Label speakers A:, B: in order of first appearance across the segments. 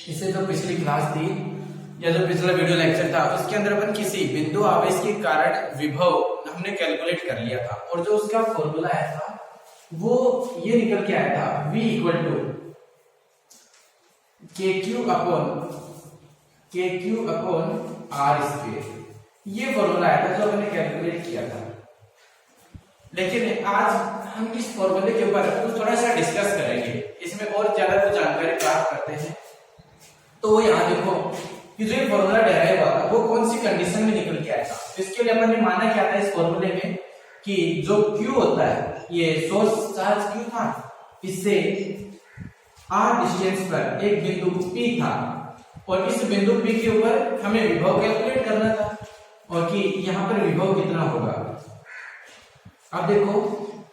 A: इससे जो पिछली क्लास थी या जो पिछला वीडियो लेक्चर था उसके अंदर अपन किसी बिंदु आवेश के कारण विभव हमने कैलकुलेट कर लिया था और जो उसका फॉर्मूला आया था वो ये निकल के आया था V equal to KQ upon R square. ये फॉर्मूला आया था जो हमने कैलकुलेट किया था। लेकिन आज हम इस फॉर्मूले के ऊपर कुछ थोड़ा सा डिस्कस करेंगे, इसमें और ज्यादा कुछ जानकारी प्राप्त करते हैं। तो यहाँ देखो कि जो ये फॉर्मूला डेराइव हुआ था वो कौन सी कंडीशन में निकल के आया था। इसके लिए अपन ने माना क्या था इस फॉर्मूले में कि जो Q होता है ये सोर्स चार्ज Q था, इससे R डिस्टेंस पर एक बिंदु P था और इस बिंदु P के ऊपर हमें विभव कैलकुलेट करना था और कि यहाँ पर विभव कितना होगा। अब देखो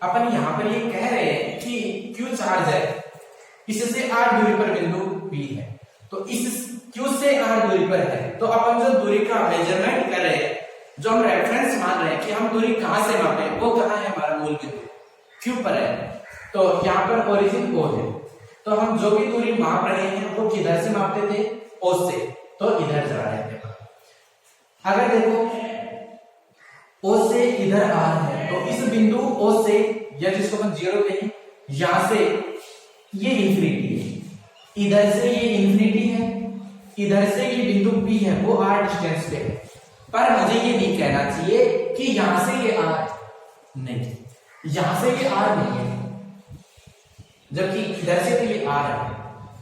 A: अपन यहाँ पर ये कह रहे हैं कि Q चार्ज है, इससे R दूरी पर बिंदु P है, तो इस Q से R दूरी पर है तो अपन जो दूरी का मेजरमेंट कर रहे हैं, जो हम रेफरेंस मान रहे हैं कि हम दूरी कहां से मापे, वो कहां है, हमारा मूल बिंदु Q पर है। तो यहाँ पर ओरिजिन O है, तो हम जो भी दूरी माप रहे हैं वो किधर से मापते थे, O से, तो इधर जा रहे थे। अगर देखो O से इधर R है तो इस बिंदु O से या जिसको अपन 0 कहें, यहां से ये इंफिनिटी है, इधर से ये इंफिनिटी है, इधर से ये बिंदु P है वो R डिस्टेंस पे है। पर मुझे ये नहीं कहना चाहिए कि यहां से ये R नहीं, यहां से ये R नहीं है, जबकि इधर से तो ये R है।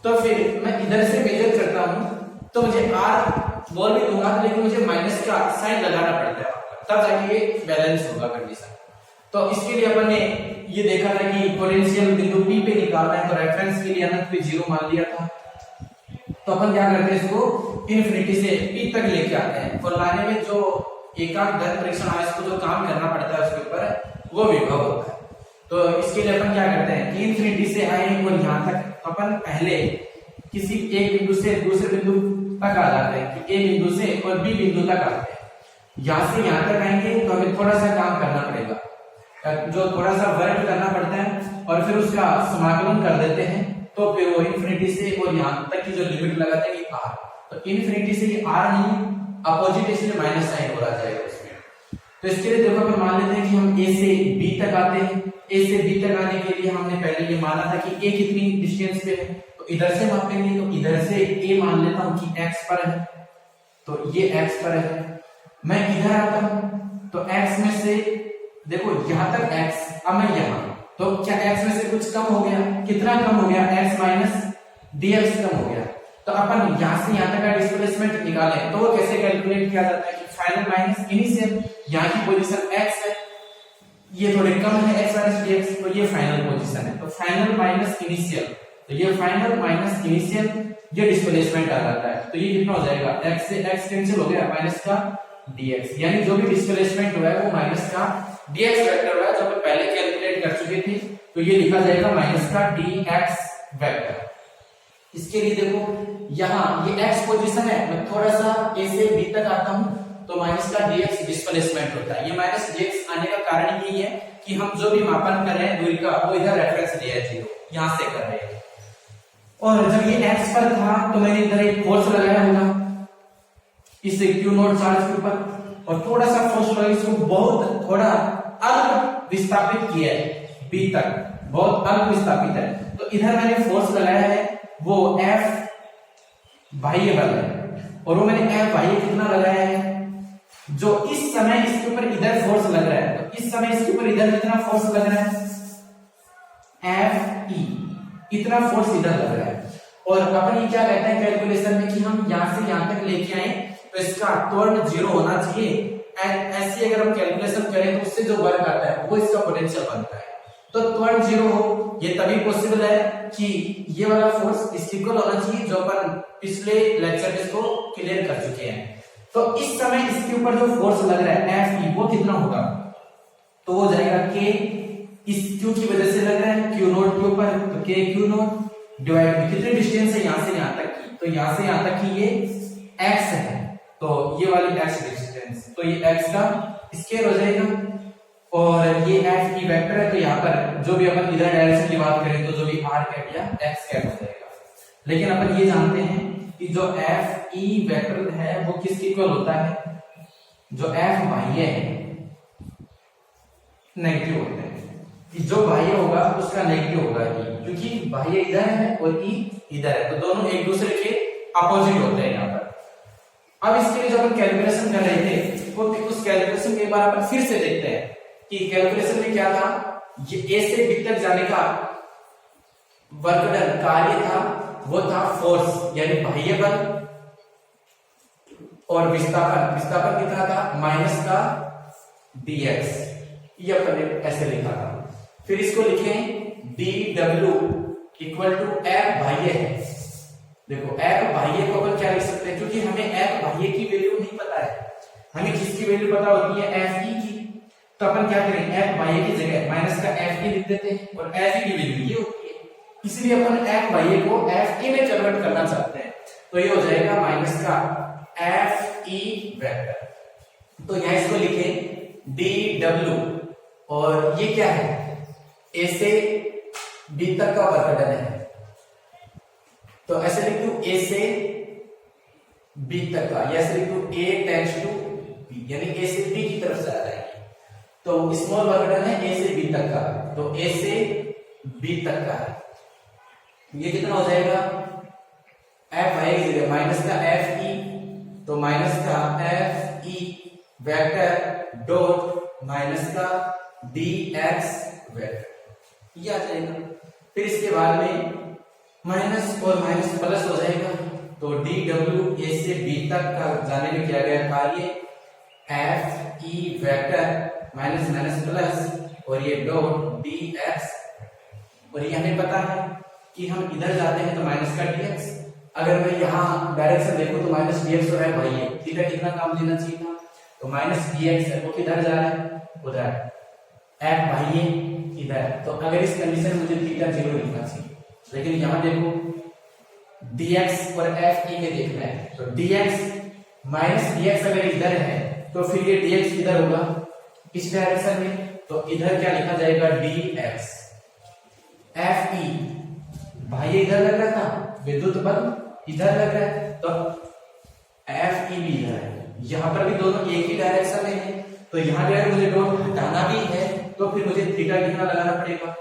A: तो फिर मैं इधर से मेजर करता हूं तो मुझे R बोल भी दूंगा, लेकिन मुझे माइनस का साइन लगाना पड़ता है, तब जाके ये बैलेंस होगा कंडीशन। तो इसके लिए अपन ने ये देखा था कि पोटेंशियल बिंदु P पे निकालना है, तो रेफरेंस के लिए अनंत पे 0 मान लिया था। तो अपन क्या करते हैं, इसको इन्फिनिटी से P तक लेके आते हैं और लाने में जो एकांक धन परीक्षण आवेश को जो काम करना पड़ता है उसके ऊपर वो विभव होता है। तो इसके लिए अपन क्या करते हैं कि इन्फिनिटी से आए और यहाँ तक अपन पहले किसी एक बिंदु से दूसरे बिंदु तक आ जाते हैं कि A बिंदु से और B बिंदु तक आते हैं। यहाँ से यहाँ तक आएंगे तो हमें थोड़ा सा काम करना पड़ेगा, जो थोड़ा सा वर्क करना पड़ता है और फिर उसका समाकलन कर देते हैं, तो फिर वो इन्फिनिटी से और यहाँ तक की जो लिमिट लगाते हैं R, तो इन्फिनिटी से ये R नहीं अपोजिट, इसलिए माइनस साइन हो जाएगा उसमें। तो इसके लिए देखो अपन मान लेते हैं कि हम A से B तक आते हैं। A से B तक आने के लिए हमने पहले ये माना था कि A कितनी डिस्टेंस पे है, तो इधर से मापेंगे, तो इधर से A मान लेता हूं कि X पर है, तो ये X पर है। मैं इधर आता हूं तो X में से देखो यहां तक X, अब मैं यहां, तो क्या X में से कुछ कम हो गया, कितना कम हो गया, X माइनस dx कम हो गया। तो अपन यहां से यहां तक का डिस्प्लेसमेंट निकालें तो वो कैसे कैलकुलेट किया जाता है कि फाइनल माइनस इनिशियल, यहां की पोजीशन X है, ये थोड़े कम है X माइनस dx, तो ये फाइनल पोजीशन है, तो फाइनल माइनस इनिशियल, तो ये फाइनल माइनस इनिशियल, ये डिस्प्लेसमेंट आ जाता है। तो ये कितना हो जाएगा, X से X कैंसिल हो गया, माइनस का dx, यानी जो भी डिस्प्लेसमेंट हुआ है वो माइनस का dx वेक्टर हुआ है, जो हम पहले कैलकुलेट कर चुके थे, तो ये लिखा जाएगा माइनस का dx वेक्टर। इसके लिए देखो यहाँ ये x पोजीशन है, मैं थोड़ा सा a से b तक आता हूं तो माइनस का dx डिस्प्लेसमेंट होता है। ये माइनस dx आने का कारण यही है कि हम जो भी मापन कर रहे हैं दूरी का वो इधर रेफरेंस लिया है 0, यहां से कर रहे हैं। और जब ये x पर था तो मैंने इधर एक फोर्स लगाया होगा इस Q नोट चार्ज के ऊपर, और थोड़ा सा फोर्स लगा, इसको बहुत थोड़ा अल्प विस्थापित किया है B तक, बहुत अल्प विस्थापित है, तो इधर मैंने फोर्स लगाया है वो F बाह्य बल है, और वो मैंने F बाह्य कितना लगाया है, जो इस समय इसके ऊपर इधर फोर्स लग रहा है, तो इस समय इसके ऊपर इधर कितना फोर्स लग रहा है, Fe, इतना फोर्स इधर लग रहा है। और अपन ये क्या कहते हैं कैलकुलेशन में कि हम यहां से यहां तक लेके आए तो इसका त्वरण 0 होना चाहिए। ऐसे अगर हम कैलकुलेशन करें तो उससे जो वर्क आता है वो इसका पोटेंशियल बनता है, तो त्वरण 0 हो ये तभी पॉसिबल है कि ये वाला फोर्स इसके इक्वल होना चाहिए, जो अपन पिछले लेक्चर में इसको क्लियर कर चुके हैं। तो इस समय इसके ऊपर जो फोर्स लग रहा है Fe वो कितना होगा, तो वो जाएगा K, इस Q की वजह से लग रहा है Q नोट के ऊपर, तो K Q नोट डिवाइड में कितनी डिस्टेंस है यहां से यहां तक की, तो यहां से यहां तक की ये x है, तो ये वाली x डिस्टेंस, तो ये x का स्क्वायर हो जाएगा, और ये f की वेक्टर है, तो यहाँ पर जो भी अपन इधर डायरेक्शन की बात करें तो जो भी r कैप या x कैप हो जाएगा। लेकिन अपन ये जानते हैं कि जो एफ ई वेक्टर है वो किसके इक्वल होता है, जो एफ बाह्य है नेगेटिव होता है, कि जो बाह्य होगा उसका नेगेटिव होगा ई, क्योंकि बाह्य इधर है और ई इधर है, तो दोनों एक दूसरे के अपोजिट होते हैं यहाँ पर। अब इसके लिए जो अपन कैलकुलेशन कर रहे थे वो उस कैलकुलेशन के बारे में फिर से देखते हैं कि कैलकुलेशन में क्या था, ये ए से बी तक जाने का वर्क डन कार्य था, वो था फोर्स यानी बाह्य बल, और विस्थापन, विस्थापन कितना था माइनस का dx, ये अपन ने ऐसे लिखा था। फिर इसको लिखें dw इक्वल टू F बाह्य है। देखो F बाह्य को अपन क्या लिख सकते हैं, क्योंकि हमें F बाह्य की वैल्यू नहीं पता है, हमें किसकी वैल्यू पता होती है Fe की, तो अपन क्या करें F बाह्य की जगह माइनस का Fe लिख देते हैं और Fe की वैल्यू ये होती है, इसलिए अपन F बाह्य को Fe में कन्वर्ट करना चाहते हैं, तो ये हो जाएगा माइनस का Fe वेक्टर। तो यहां इसको लिखें dw, और ये क्या है, ए से बी तक का वर्क डन है, तो ऐसे लिख दूं ए से बी तक का, या ऐसे लिख दूं a टेंड्स टू b, यानी ए से बी की तरफ से आ जाएगी, तो स्मॉल वर्क डन है ए से बी तक का, तो ए से बी तक का है, ये कितना हो जाएगा एफ आएगी माइनस का एफ ई, तो माइनस का F E vector dot minus का डी एक्स वेक्टर, ये आ जाएगा। फिर इसके बाद में माइनस और माइनस प्लस हो जाएगा, तो डी डब्ल्यू ए से बी तक का जाने में किया गया कार्य F E vector minus minus plus और ये डॉट डी एक्स, और ये हमें पता है कि हम इधर जाते हैं तो माइनस का dx, अगर मैं यहाँ डायरेक्शन देखूं तो माइनस dx और है भाई ये थीटा कितना काम देना चाहिए था, तो माइनस dx है वो किधर जा रहा है उधर, f भाई ये इधर, तो अगर इस कंडीशन में मुझे थीटा 0 लिखना चाहिए, लेकिन यहाँ देखो dx और f e में देखना है, तो dx माइनस dx अगर इधर है तो फिर ये dx किधर होगा इस डायरेक्शन में, तो इधर क्या लिखा जाएगा dx, f e भाई इधर लग रहा था, विद्युत बल इधर लग रहा है, तो एफ ई भी इधर है, यहाँ पर भी दोनों एक ही डायरेक्शन में है, तो यहाँ जो है मुझे डॉट हटाना भी है, तो फिर मुझे थीटा कितना लगाना पड़ेगा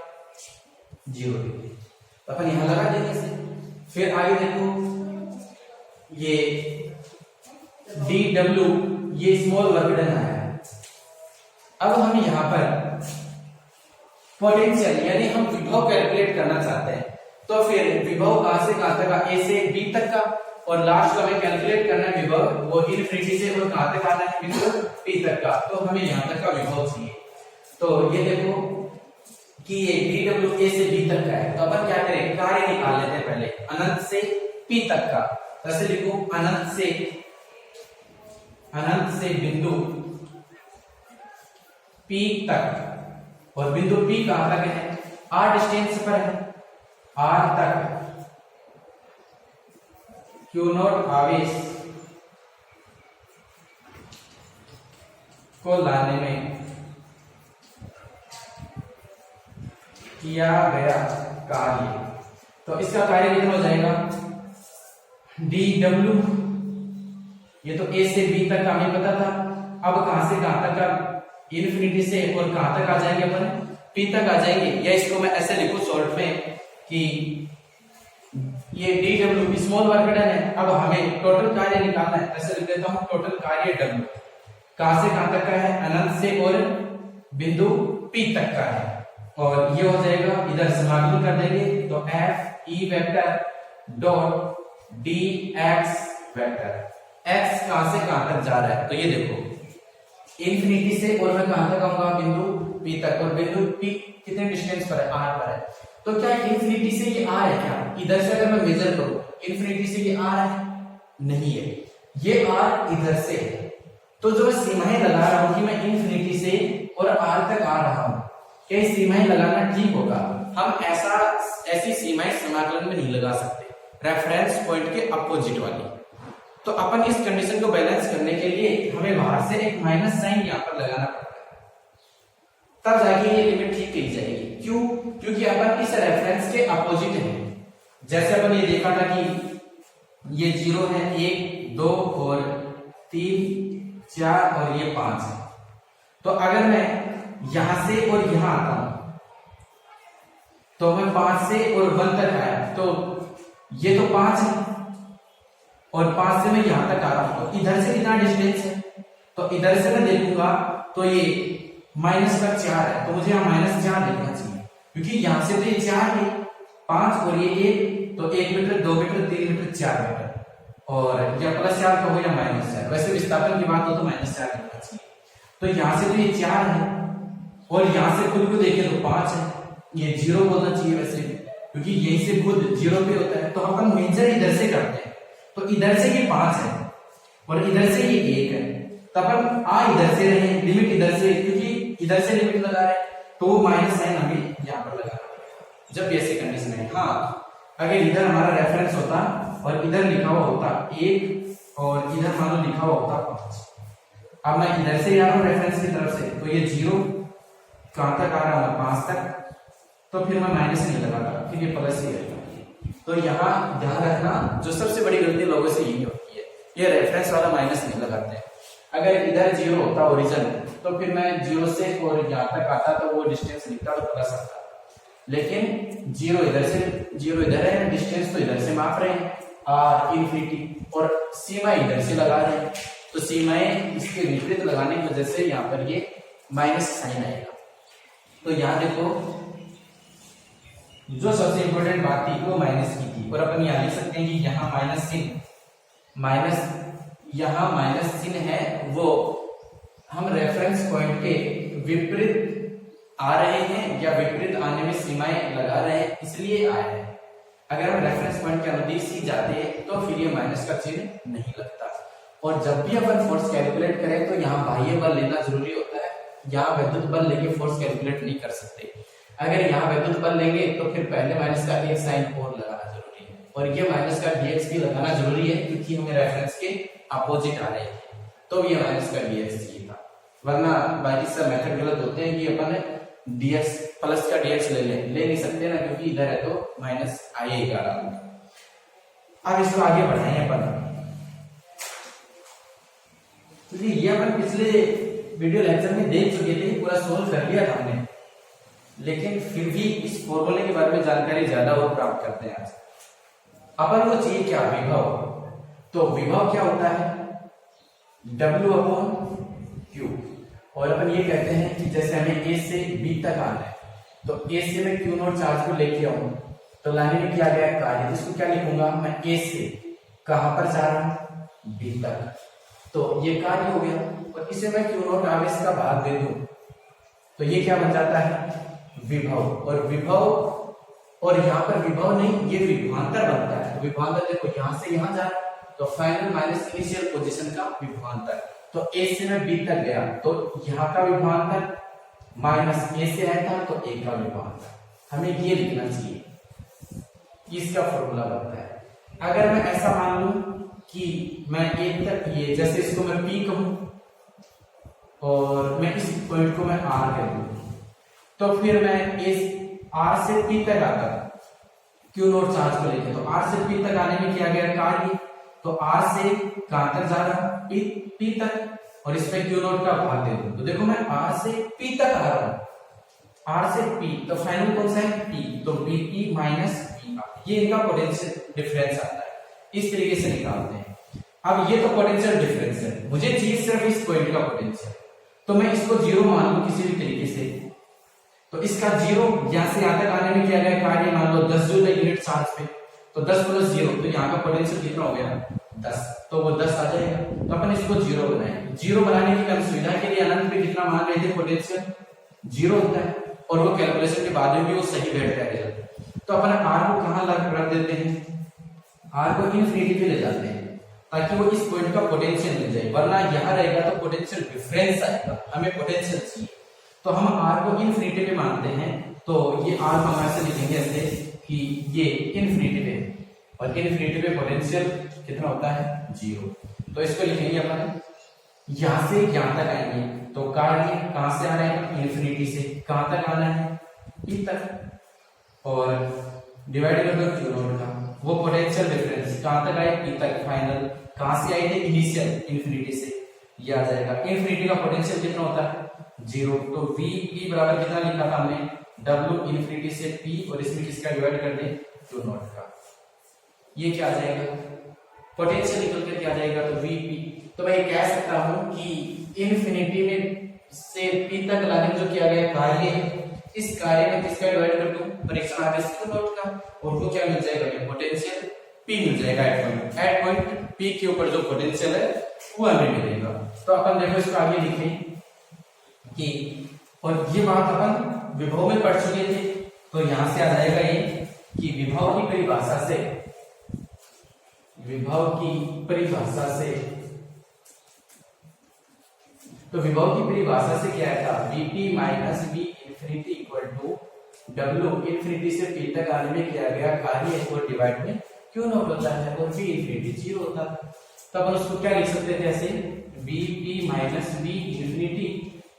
A: 0 डिग्री, तो अपन यहाँ लगा देंगे इसे। फिर आगे देखो ये डी डब्ल्यू ये स्मॉल वर्क डन आया, अब हम यहाँ पर पोटेंशियल यानी हम विभव कैलकुलेट करना चाहते हैं, तो फिर विभव कहां से कहां तक, ए से बी तक का, और लास्ट में कैलकुलेट करना है विभव वो इनफिनिटी से और कहां तक आना है बिंदु पी तक का, तो हमें यहां तक का विभव चाहिए। तो ये देखो कि ये dw ए से बी तक का है, तो अपन क्या करें कार्य निकाल लेते हैं पहले अनंत से पी तक का, ऐसे लिखो अनंत से बिंदु पी तक, और बिंदु पी कहां तक है r डिस्टेंस पर है, r तक Q0 आवेश को लाने में किया गया कार्य, तो इसका कार्य कितना हो जाएगा dw, ये तो a से b तक का हमें पता था, अब कहां से कहां तक का इनफिनिटी से और कहां तक आ जाएंगे अपन p तक आ जाएंगे, या इसको मैं ऐसे लिखूं शॉर्ट में कि ये dw स्मॉल वर्क डन है, अब हमें टोटल कार्य निकालना है, ऐसे लिख देता हूं टोटल कार्य w कहां से कहां तक का है अनंत से और बिंदु p तक का है, और ये हो जाएगा इधर समाकलन कर देंगे, तो f e vector dot dx vector, x कहां से कहां तक जा रहा है, तो ये देखो इनफिनिटी से और मैं कहां तक आऊंगा बिंदु p तक, और बिंदु p कितने डिस्टेंस पर है r पर है, तो क्या इनफिनिटी से ये r है क्या, इधर से अगर मैं मेजर करूं इनफिनिटी से ये r है नहीं है, ये r इधर से है, तो जो मैं सीमाएं लगा रहा हूं कि मैं इनफिनिटी से और r तक आ रहा हूं, क्या ये सीमाएं लगाना ठीक होगा, हम ऐसी सीमाएं समाकलन में नहीं लगा सकते रेफरेंस पॉइंट के अपोजिट वाली, तो अपन इस कंडीशन को बैलेंस करने के लिए हमें बाहर से एक माइनस साइन यहाँ पर लगाना पड़ता है, तब जाके ये लिमिट ठीक की जाएगी, क्यों, क्योंकि अपन इस रेफरेंस के अपोजिट है, जैसे अपन ये देखा था कि ये 0 है, 1 2 और 3 4 और ये 5 है। तो अगर मैं यहां से और यहां आता हूं तो मैं 5 से और 1 तक आया, तो ये तो 5 है और 5 से मैं यहां तक आ रहा हूं, तो इधर से कितना डिस्टेंस है, तो इधर से मैं देखूंगा तो ये माइनस का 4 है, तो मुझे यहाँ -4 लिखना चाहिए, क्योंकि यहां से तो ये 4 है, 5 और ये 1, तो 1 मीटर 2 मीटर 3 मीटर 4 मीटर, और या +4 का हो या -4, वैसे विस्थापन की बात हो तो -4 लिखना चाहिए। तो यहां से तो ये 4 है और यहां से खुद को देखें तो 5 है, ये 0 बोलना चाहिए वैसे, क्योंकि यहीं से खुद 0 पे होता है। तो अपन मेजर इधर से करते हैं, तो इधर से ये 5 है और इधर से ये 1 है, तो अपन इधर से रहे, लिमिट इधर से, क्योंकि इधर से लिमिट लगा रहे हैं तो वो माइनस साइन हमें यहाँ पर लगाना पड़ेगा जब ऐसी कंडीशन है। हाँ, अगर इधर हमारा रेफरेंस होता और इधर लिखा हुआ होता 1 और इधर मान लो लिखा हुआ होता 5, अब मैं इधर से आ रहा हूँ रेफरेंस की तरफ से, तो ये 0 कहां तक आ रहा हूँ 5 तक, तो फिर मैं माइनस नहीं लगाता, फिर ये प्लस ही रहेगा। तो यहाँ ध्यान रखना, जो सबसे बड़ी गलती लोगों से यही होती है, ये रेफरेंस वाला माइनस नहीं लगाते हैं। अगर इधर 0 होता ओरिजिन, तो फिर मैं 0 से और यहाँ तक आता तो वो डिस्टेंस लिखता तो प्लस आता, लेकिन 0 इधर से, 0 इधर है, डिस्टेंस तो इधर से माप रहे हैं r इनफिनिटी, और सीमा इधर से लगा रहे हैं, तो सीमाएं इसके विपरीत लगाने की वजह से यहाँ पर ये माइनस साइन आएगा। तो यहाँ देखो, जो सबसे इंपॉर्टेंट बात थी वो माइनस की थी, और अपन यहाँ लिख सकते हैं कि यहाँ माइनस चिन्ह है, वो हम रेफरेंस पॉइंट के विपरीत आ रहे हैं या विपरीत आने में सीमाएं लगा रहे हैं, इसलिए आए हैं। अगर हम रेफरेंस पॉइंट के नजदीक ही जाते हैं तो फिर ये माइनस का चिन्ह नहीं लगता। और जब भी अपन फोर्स कैलकुलेट करें तो यहाँ बाह्य बल लेना जरूरी होता है, यहाँ विद्युत बल लेके फोर्स कैलकुलेट नहीं कर सकते। अगर यहाँ विद्युत बल लेंगे तो फिर पहले माइनस का एक साइन और लगाना जरूरी है, और ये माइनस का dx भी लगाना जरूरी है, क्योंकि हमें रेफरेंस के अपोजिट आ रहे हैं, तो ये माइनस का dx चाहिए था। वरना बाकी सब मेथड गलत होते हैं कि अपन dx प्लस का dx ले नहीं सकते ना, क्योंकि इधर है तो माइनस आएगा। अब इसको आगे बढ़ाएं अपन, क्योंकि ये अपन पिछले वीडियो लेक्चर में देख चुके थे, पूरा सोल्व कर लिया था हमने, लेकिन फिर भी इस फॉर्मूले के बारे में जानकारी ज्यादा और प्राप्त करते हैं। आज अपन को चाहिए क्या, विभव। तो विभव क्या होता है, W/Q, और अपन ये कहते हैं कि जैसे हमें A से B तक आना है, तो A से मैं Q0 चार्ज को लेके आऊं, तो लाने में किया गया कार्य, इसको क्या लिखूंगा मैं, A से कहां पर जा रहा हूं, B तक, तो ये कार्य हो गया। और इसे मैं Q0 आवेश का भाग दे दूं तो ये क्या बन जाता है, विभव। और विभव, और यहाँ पर विभव नहीं, ये विभवांतर बनता है। तो विभवांतर देखो, यहाँ से यहाँ जा, तो फाइनल माइनस इनिशियल पोजीशन का विभवांतर। तो A से मैं B तक गया, तो यहाँ का विभवांतर माइनस A से आया था, तो A का विभवांतर, हमें ये लिखना चाहिए, इसका फॉर्मूला बनता है। अगर मैं ऐसा मान लूं कि मैं 1 तक, ये जैसे इसको मैं P कहूं और मैं इस पॉइंट को मैं R कह दूं, तो फिर मैं इस R से P तक आता Q0 चार्ज को लेकर, तो R से P तक आने में किया गया कार्य, तो R से कहां तक जा रहा हूं, P तक, और इसमें Q0 का भाग दे दूं, तो देखो मैं R से P तक आ रहा हूं, R से P, तो फाइनल कौन सा है, P, तो BP माइनस PR, ये इनका पोटेंशियल डिफरेंस आता है। इस तरीके से निकालते हैं। अब ये तो पोटेंशियल डिफरेंस है, मुझे चाहिए सिर्फ इस पॉइंट का पोटेंशियल, तो मैं इसको 0 मान लूं किसी भी तरीके से, तो इसका 0 यहां से यहां तक आने में किया गया कार्य मान लो 10 जूल यूनिट चार्ज पे, तो 10 + 0, तो यहाँ का पोटेंशियल कितना हो गया 10, तो वो 10 आ जाएगा। तो अपन इसको 0 बनाएंगे। 0 बनाने की कम सुविधा के लिए अनंत पे कितना मान रहे थे, पोटेंशियल 0 होता है, और वो कैलकुलेशन के बाद में भी वो सही बैठता है। तो अपन R को कहां रख देते हैं, R को इनफिनिटी पे ले जाते हैं, ताकि वो इस पॉइंट का पोटेंशियल मिल जाए, वरना यहाँ रहेगा तो पोटेंशियल डिफरेंस आएगा, हमें पोटेंशियल चाहिए। तो हम R को इनफिनिटी पे मानते हैं, तो ये R को हम ऐसे लिखेंगे ऐसे कि ये इनफिनिटी पे, और इनफिनिटी पे पोटेंशियल कितना होता है 0, तो इसको लिखेंगे अपन यहां से यहां तक आएंगे, तो कार्य कहां से आ रहे हैं, इनफिनिटी से कहां तक आना है, P तक, और डिवाइड कर दो Q0 का, वो पोटेंशियल डिफरेंस कहां तक आए, पी तक फाइनल। कहां से आए थे, इनिशियल इन्फिनिटी से। ये आ जाएगा इन्फिनिटी का पोटेंशियल कितना होता है, 0। तो वी पी बराबर कितना लिखा था हमने, डब्ल्यू इन्फिनिटी से पी, और इसमें किसका डिवाइड कर दे, क्यू नॉट का। ये क्या आ जाएगा, पोटेंशियल निकल के क्या आ जाएगा, तो वी पी। तो मैं कह सकता हूं कि इन्फिनिटी में से पी तक लाने में जो किया गया कार्य है, इस कार्य में किसका डिवाइड कर दूं, परीक्षण आगे क्यू नॉट का, और वो क्या मिल जाएगा, पोटेंशियल पी मिल जाएगा एट पॉइंट पी के ऊपर जो पोटेंशियल है वो हमें मिलेगा। तो अपन देखो इसको आगे लिखें कि, और ये बात अपन विभव में पढ़ चुके थे, तो यहां से आ जाएगा ये कि विभव की परिभाषा से, विभव की परिभाषा से, तो विभव की परिभाषा से क्या था, Vp minus V infinity equal to W infinity से पी तक आने में किया गया कार्य और डिवाइड में क्यू नॉट होता है, और वी इंफिनिटी 0 होता है। तो अपन उसको क्या लिख सकते थे ऐसे, Vp minus V infinity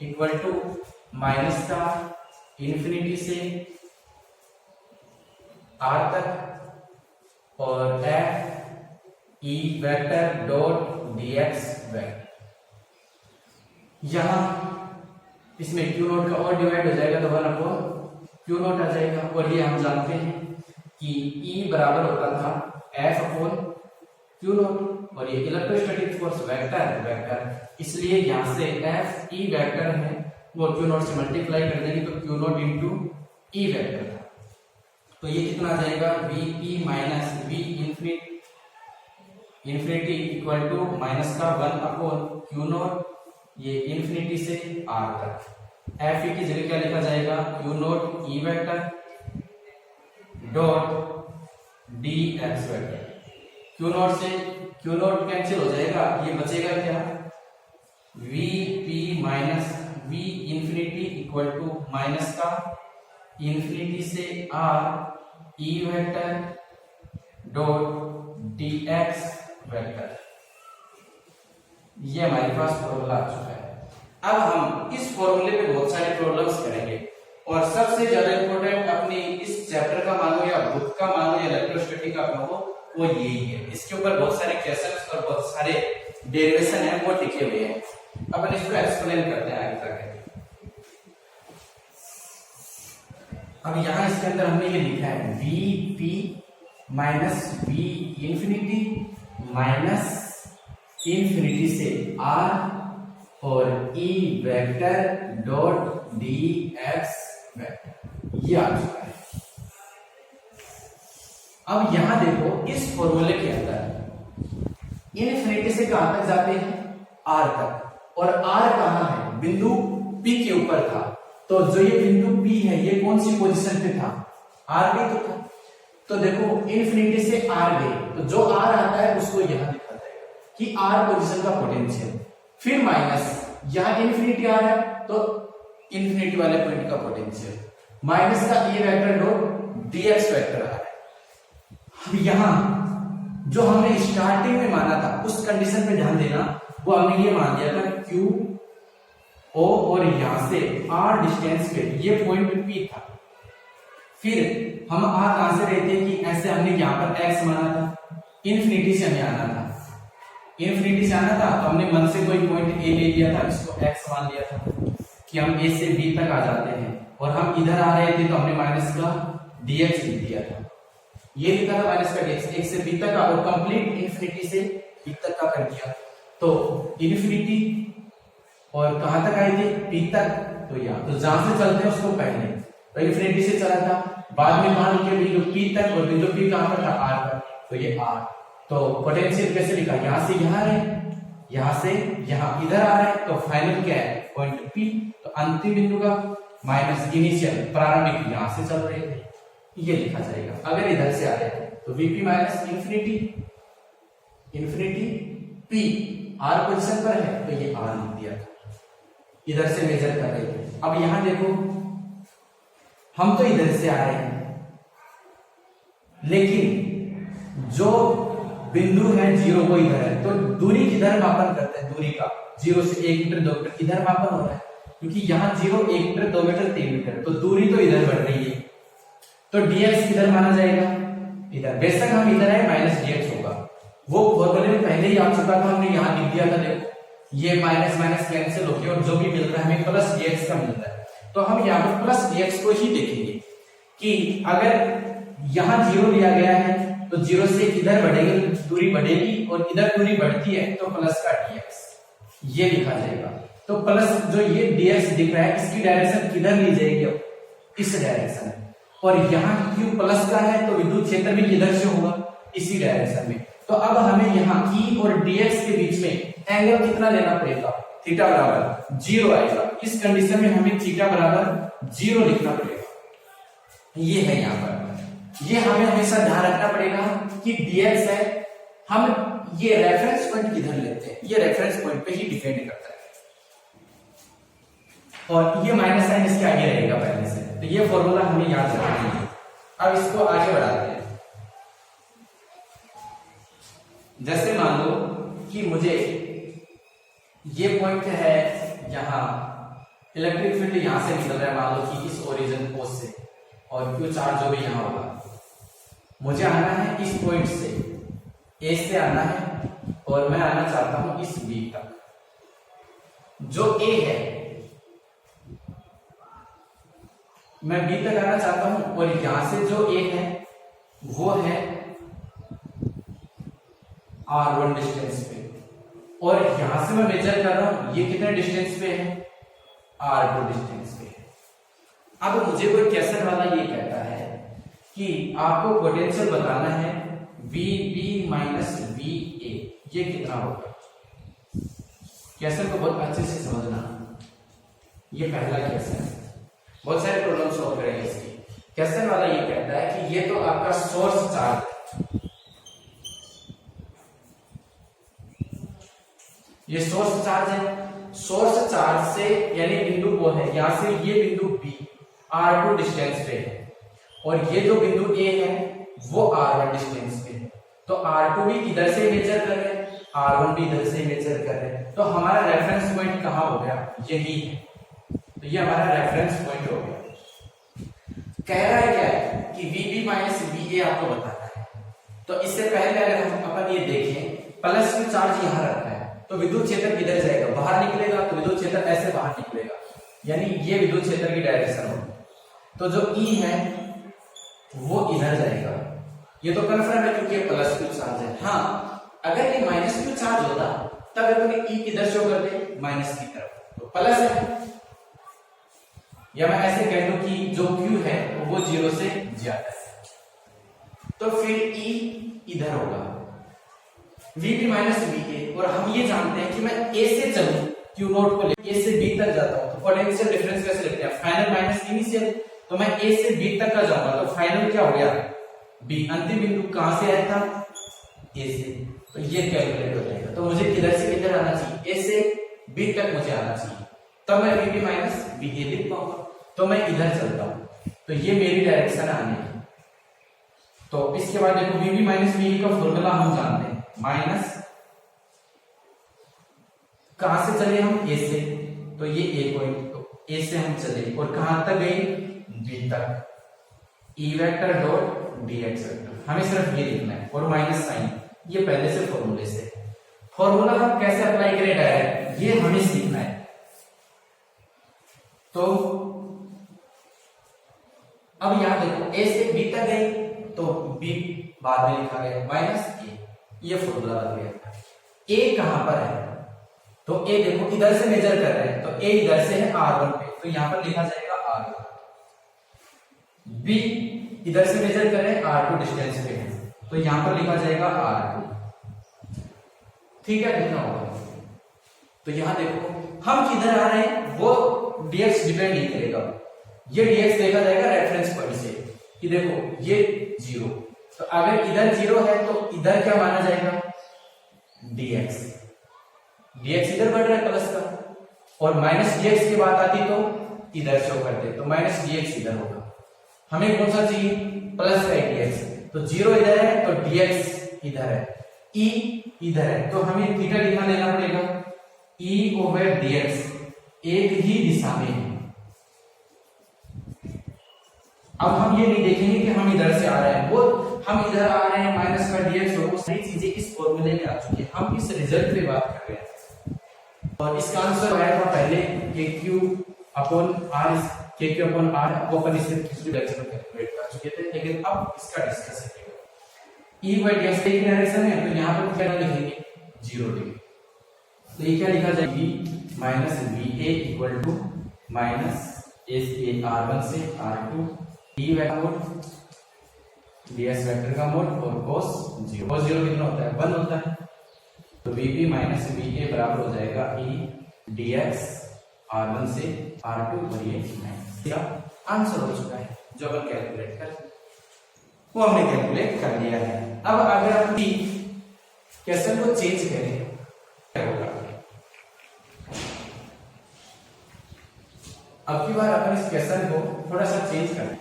A: equal to minus का इंफिनिटी से r तक और f e vector dot dx vector. यहां इसमें क्यू नॉट का और डिवाइड हो जाएगा तो 1/क्यू नॉट आ जाएगा, और ये हम जानते हैं कि E बराबर होता था F/क्यू नॉट, और ये इलेक्ट्रोस्टैटिक फोर्स वेक्टर, इसलिए यहां से F E वेक्टर है वो क्यू नॉट से मल्टीप्लाई कर देंगे तो Q not into E vector था। तो ये कितना आ जाएगा, Vp minus V infinity equal to minus का 1/क्यू नॉट, ये इंफिनिटी से r तक। F की जगह क्या लिखा जाएगा, Q not E vector dot dx vector. Q not से क्यू नॉट कैंसिल हो जाएगा, ये बचेगा क्या, Vp minus V infinity equal to minus का इंफिनिटी से r E vector dot dx vector. ये हमारे पास फॉर्मूला आ चुका है। अब हम इस फॉर्मूले पे बहुत सारे प्रॉब्लम्स करेंगे, और सबसे ज्यादा इंपॉर्टेंट अपनी इस चैप्टर का मानो या बुक का मानो या इलेक्ट्रोस्टैटिक का मानो वो यही है। इसके ऊपर बहुत सारे क्वेश्चंस और बहुत सारे डेरिवेशन है वो टिके हुए हैं। अपन इसको एक्सप्लेन करते हैं आगे तक। अब यहाँ इसके अंदर हमने ये लिखा है Vp minus V infinity minus infinity से r और E vector dot dx vector, ये आ चुका है। अब यहां देखो इस फॉर्मूले के अंदर इंफिनिटी से कहां तक जाते हैं, r तक, और r कहां है, बिंदु P के ऊपर था। तो जो ये बिंदु P है ये कौन सी पोजीशन पे था, r पे तो था। तो देखो इंफिनिटी से r गए, तो जो r आता है उसको यहां लिखा जाएगा कि r पोजीशन का पोटेंशियल, फिर माइनस यहां इंफिनिटी आ रहा है तो इंफिनिटी वाले पॉइंट का पोटेंशियल, माइनस का e vector dot dx vector आ रहा है। अब यहां जो हमने स्टार्टिंग में माना था उस कंडीशन पे ध्यान देना, वो हमने ये मान दिया था Q O और यहां से R डिस्टेंस पे ये पॉइंट P था। फिर हम R कहां से रहते कि ऐसे हमने यहां पर X माना था, इंफिनिटी से हमें आना था, इंफिनिटी से आना था तो हमने मन से कोई पॉइंट A ले लिया था, इसको X मान लिया था कि हम A से B तक आ जाते हैं, और हम इधर आ रहे थे तो हमने माइनस का dx लिख दिया था। ये लिखा था माइनस का dx, एक से b तक का, और कंप्लीट इंफिनिटी से b तक का कर दिया। तो इंफिनिटी और कहां तक आए थे, p तक, तो यहाँ तो जहां से चलते हैं उसको पहले तो इंफिनिटी से चला था, बाद में मान के बिंदु p तक, और बिंदु p कहां पर था, r पर, तो ये r। तो पोटेंशियल कैसे लिखा, यहां से यहां है, यहां से यहां इधर आ रहे हैं, तो फाइनल क्या है, पॉइंट P। तो अंतिम बिंदु का माइनस इनिशियल प्रारंभिक यहां से चल रहे थे, ये लिखा जाएगा। अगर इधर से आ रहे थे तो Vp minus infinity infinity P R position पर है तो ये R लिख दिया था, इधर से मेजर कर रहे थे। अब यहां देखो हम तो इधर से आ रहे हैं, लेकिन जो बिंदु है 0 वो इधर है, तो दूरी किधर मापन करते हैं, दूरी का 0 से 1 मीटर 2 मीटर इधर मापन हो रहा है, क्योंकि यहाँ 0 1 मीटर 2 मीटर 3 मीटर, तो दूरी तो इधर बढ़ रही है। तो dx किधर माना जाएगा, इधर, बेशक हम इधर है माइनस dx होगा, वो फॉर्मूले में पहले ही आ चुका था, हमने यहाँ लिख दिया था। देखो ये माइनस माइनस कैंसिल होगी और जो भी मिल रहा है हमें प्लस dx का मिल रहा है, तो हम यहाँ पर प्लस dx को ही देखेंगे कि अगर यहाँ 0 लिया गया है तो 0 से इधर बढ़ेगी, दूरी बढ़ेगी और इधर दूरी बढ़ती है तो प्लस का dx ये लिखा जाएगा। तो प्लस जो ये dx दिख रहा है इसकी डायरेक्शन किधर ली जाएगी, अब इस डायरेक्शन में, और यहाँ q प्लस का है तो विद्युत क्षेत्र भी किधर से होगा, इसी डायरेक्शन में। तो अब हमें यहाँ E और dx के बीच में एंगल कितना लेना पड़ेगा, थीटा बराबर 0 आएगा। इस कंडीशन में हमें थीटा बराबर 0 लिखना पड़ेगा, ये है यहाँ पर। ये हमें हमेशा ध्यान रखना पड़ेगा कि dx है, हम ये रेफरेंस पॉइंट किधर लेते हैं, ये रेफरेंस पॉइंट पे ही डिपेंड करता है, और ये माइनस साइन इसके आगे रहेगा पहले से, तो ये फॉर्मूला हमें याद रखना है। अब इसको आगे बढ़ाते हैं। जैसे मान लो कि मुझे ये पॉइंट है यहाँ, इलेक्ट्रिक फील्ड यहां से निकल रहा है, मान लो कि इस ओरिजिन पोस्ट से, और क्यू चार्ज जो भी यहाँ होगा, मुझे आना है इस पॉइंट से, ए से आना है, और मैं आना चाहता हूं इस बी तक। जो ए है मैं बी तक आना चाहता हूं, और यहां से जो ए है वो है r1 डिस्टेंस पे, और यहां से मैं मेजर कर रहा हूं ये कितने डिस्टेंस पे है, r2 डिस्टेंस पे है। अब मुझे कोई क्वेश्चन वाला ये कहता है कि आपको पोटेंशियल बताना है VB माइनस VA, ये कितना होगा। क्वेश्चन को बहुत अच्छे से समझना, ये पहला क्वेश्चन है, बहुत सारे प्रॉब्लम सॉल्व करेंगे इसकी। क्वेश्चन वाला ये कहता है कि ये तो आपका सोर्स चार्ज, ये सोर्स चार्ज है, सोर्स चार्ज से यानी बिंदु वो है, यहां से ये बिंदु B r2 डिस्टेंस पे है, और ये जो बिंदु A है वो r1 डिस्टेंस पे है। तो r2 भी इधर से मेजर कर रहे हैं, r1 भी इधर से मेजर कर रहे हैं, तो हमारा रेफरेंस पॉइंट कहां हो गया, यही है। तो ये हमारा रेफरेंस पॉइंट हो गया। कह रहा है क्या है कि VB माइनस VA आपको बताना है। तो इससे पहले अगर हम अपन ये देखें, प्लस क्यू चार्ज यहां रखा है, तो विद्युत क्षेत्र किधर जाएगा, बाहर निकलेगा, तो विद्युत क्षेत्र ऐसे बाहर निकलेगा, यानी ये विद्युत क्षेत्र की डायरेक्शन होगी। तो जो E है वो इधर जाएगा, ये तो कन्फर्म है क्योंकि प्लस क्यू चार्ज है। हाँ, अगर ये माइनस क्यू चार्ज होता तब अपन E किधर शो करते, माइनस की तरफ, तो प्लस है। या मैं ऐसे कह दूं कि जो Q है वो 0 से ज्यादा है, तो फिर E इधर होगा, VB माइनस VA। और हम ये जानते हैं कि मैं A से चलूं, Q नोट को लेकर A से B तक जाता हूं, तो पोटेंशियल डिफरेंस कैसे लिखते हैं, फाइनल माइनस इनिशियल। तो मैं A से B तक का जाऊंगा, तो फाइनल क्या हो गया, B। अंतिम बिंदु कहां से आया था, A से, तो ये कैलकुलेट हो जाएगा। तो मुझे किधर से किधर आना चाहिए, A से B तक मुझे आना चाहिए, तब मैं VB माइनस VA लिख पाऊंगा। तो मैं इधर चलता हूं, तो ये मेरी डायरेक्शन आने की। तो इसके बाद देखो VB माइनस VA का फॉर्मूला हम जानते हैं, माइनस कहां से चले हम, A से, तो ये A पॉइंट, तो A से हम चले और कहां तक गए, B तक, E vector dot dx vector. हमें सिर्फ ये लिखना है, और माइनस साइन ये पहले से फॉर्मूले से। फॉर्मूला हम कैसे अप्लाई करें डायरेक्ट, ये हमें सीखना है। तो अब यहां देखो A से B तक गए, तो B बाद में लिखा गया माइनस A, ये फॉर्मूला बन गया। A कहां पर है, तो A देखो इधर से मेजर कर रहे हैं, तो A इधर से है r1 पे, तो यहां पर लिखा जाएगा r1। B इधर से मेजर कर रहे हैं, r2 डिस्टेंस पे है, तो यहां पर लिखा जाएगा r2। ठीक है, कितना होगा, तो यहां देखो हम किधर आ रहे हैं वो dx डिपेंड नहीं करेगा, ये dx देखा जाएगा रेफरेंस पॉइंट से कि देखो ये 0, तो अगर इधर 0 है तो इधर क्या माना जाएगा, dx। dx इधर बढ़ रहा है प्लस का, और माइनस dx की बात आती तो इधर शो करते, तो माइनस dx इधर होगा। हमें कौन सा चाहिए, प्लस का dx, तो 0 इधर है तो dx इधर है, E इधर है, तो हमें थीटा कितना लेना पड़ेगा, E ओवर dx एक ही दिशा में है। अब हम ये नहीं देखेंगे कि हम इधर से आ रहे हैं, वो हम इधर आ रहे हैं माइनस का dx हो, सारी चीजें इस फॉर्मूले में आ चुकी है, हम इस रिजल्ट पे बात कर रहे हैं। और इसका आंसर आया था पहले kq upon r, kq upon r वो अपन इससे पिछले लेक्चर में कैलकुलेट कर चुके थे, लेकिन अब इसका डिस्कस करेंगे। e बाय dx एक डायरेक्शन है तो यहाँ पर क्या लिखेंगे 0 डिग्री, तो ये क्या लिखा जाएगा v minus va equal to minus r1 से r2 d vector mod ds vector का मोड और cos 0, cos 0 कितना होता है 1 होता है, तो vp माइनस va बराबर हो जाएगा e dx r1 से r2 और ये इसका आंसर हो चुका है जो अपन कैलकुलेट कर वो हमने कैलकुलेट कर लिया है। अब अगर हम t क्वेश्चन को चेंज करें क्या होगा, अब की बार अपन इस क्वेश्चन को थोड़ा सा चेंज करें।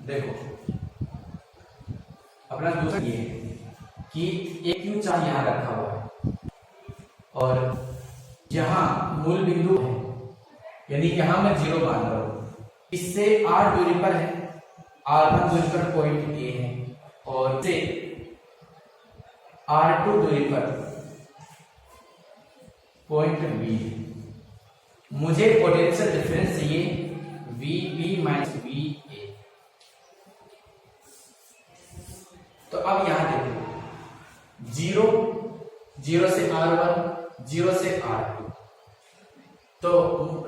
A: देखो अपना दूसरा ये कि एक क्यू चार्ज यहां रखा हुआ है और जहां मूल बिंदु है यानी यहां मैं 0 मान रहा हूं, इससे r दूरी पर है, r1 दूरी पर पॉइंट ए है और से r2 दूरी पर पॉइंट बी है। मुझे पोटेंशियल डिफरेंस चाहिए VB माइनस VA। तो अब यहां देखो 0 से R1 0 से R2, तो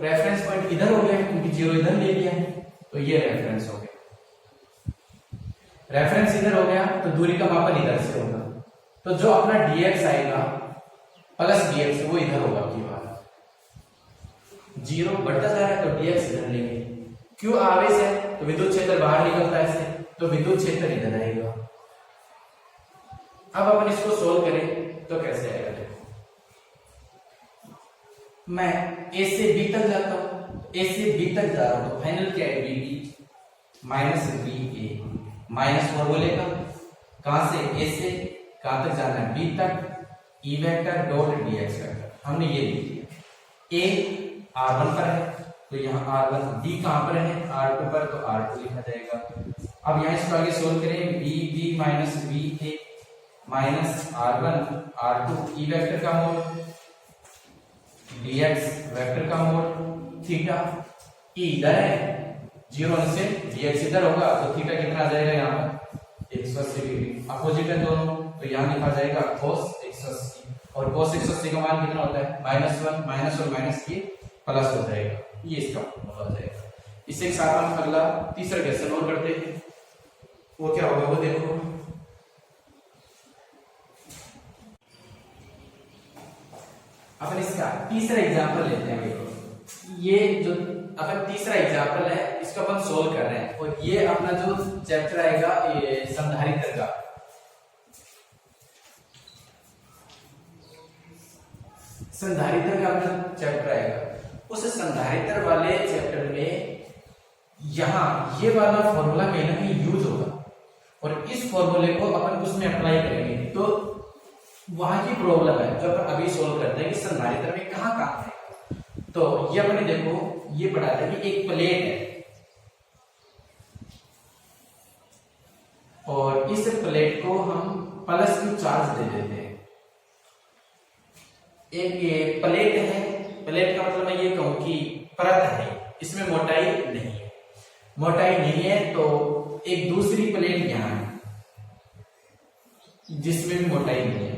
A: रेफरेंस पॉइंट इधर हो गया क्योंकि 0 इधर ले लिया है, तो ये रेफरेंस हो गया, रेफरेंस इधर हो गया तो दूरी का मापन इधर से होगा, तो जो अपना dx आएगा प्लस dx वो इधर होगा की बात 0 बढ़ता जा रहा है तो dx इधर लेंगे, क्यों आवेश है तो विद्युत क्षेत्र बाहर निकलता है इससे, तो विद्युत क्षेत्र इधर आएगा। अब अपन इसको सोल्व करें तो कैसे आएगा, देखो मैं a से b तक जाता हूं, a से b तक जा रहा हूं तो फाइनल क्या है bb माइनस ba माइनस फॉर्मूले का कहां से a से कहां तक जाना है b तक, e vector dot dx vector हमने ये लिख दिया। a r1 पर है तो यहाँ r1, d कहां पर है r2 पर, तो r2 लिखा जाएगा। अब यहाँ इसको आगे सोल्व करें bb minus ba minus r1 r2 e vector का मोड dx वेक्टर का मोड थीटा, e इधर है 0 से dx इधर होगा तो थीटा कितना आ जाएगा यहाँ पर 180 डिग्री, अपोजिट है दोनों तो यहाँ लिखा जाएगा cos 180 और cos 180 का मान कितना होता है -1, माइनस और माइनस ये प्लस हो जाएगा, ये इसका फॉर्मूला हो जाएगा। इससे साथ हम अगला तीसरा क्वेश्चन और करते हैं, वो क्या होगा वो देखो। अपन इसका तीसरा एग्जांपल लेते हैं, देखो ये जो अपन तीसरा एग्जांपल है इसको अपन सोल्व कर रहे हैं और ये अपना जो चैप्टर आएगा ये संधारित्र का, संधारित्र का अपना चैप्टर आएगा। उस संधारित्र वाले चैप्टर में यहाँ ये वाला फॉर्मूला कहीं ना कहीं यूज होगा और इस फॉर्मूले को अपन उसमें अप्लाई करेंगे, तो वहां की प्रॉब्लम है जो अपन अभी सोल्व करते हैं कि संधारित्र में कहां काम है। तो ये अपने देखो ये पढ़ा था कि एक प्लेट है और इस प्लेट को हम प्लस क्यू चार्ज दे देते हैं। एक ये प्लेट है, प्लेट का मतलब मैं ये कहूं कि परत है, इसमें मोटाई नहीं है, मोटाई नहीं है तो एक दूसरी प्लेट यहां है जिसमें भी मोटाई नहीं है,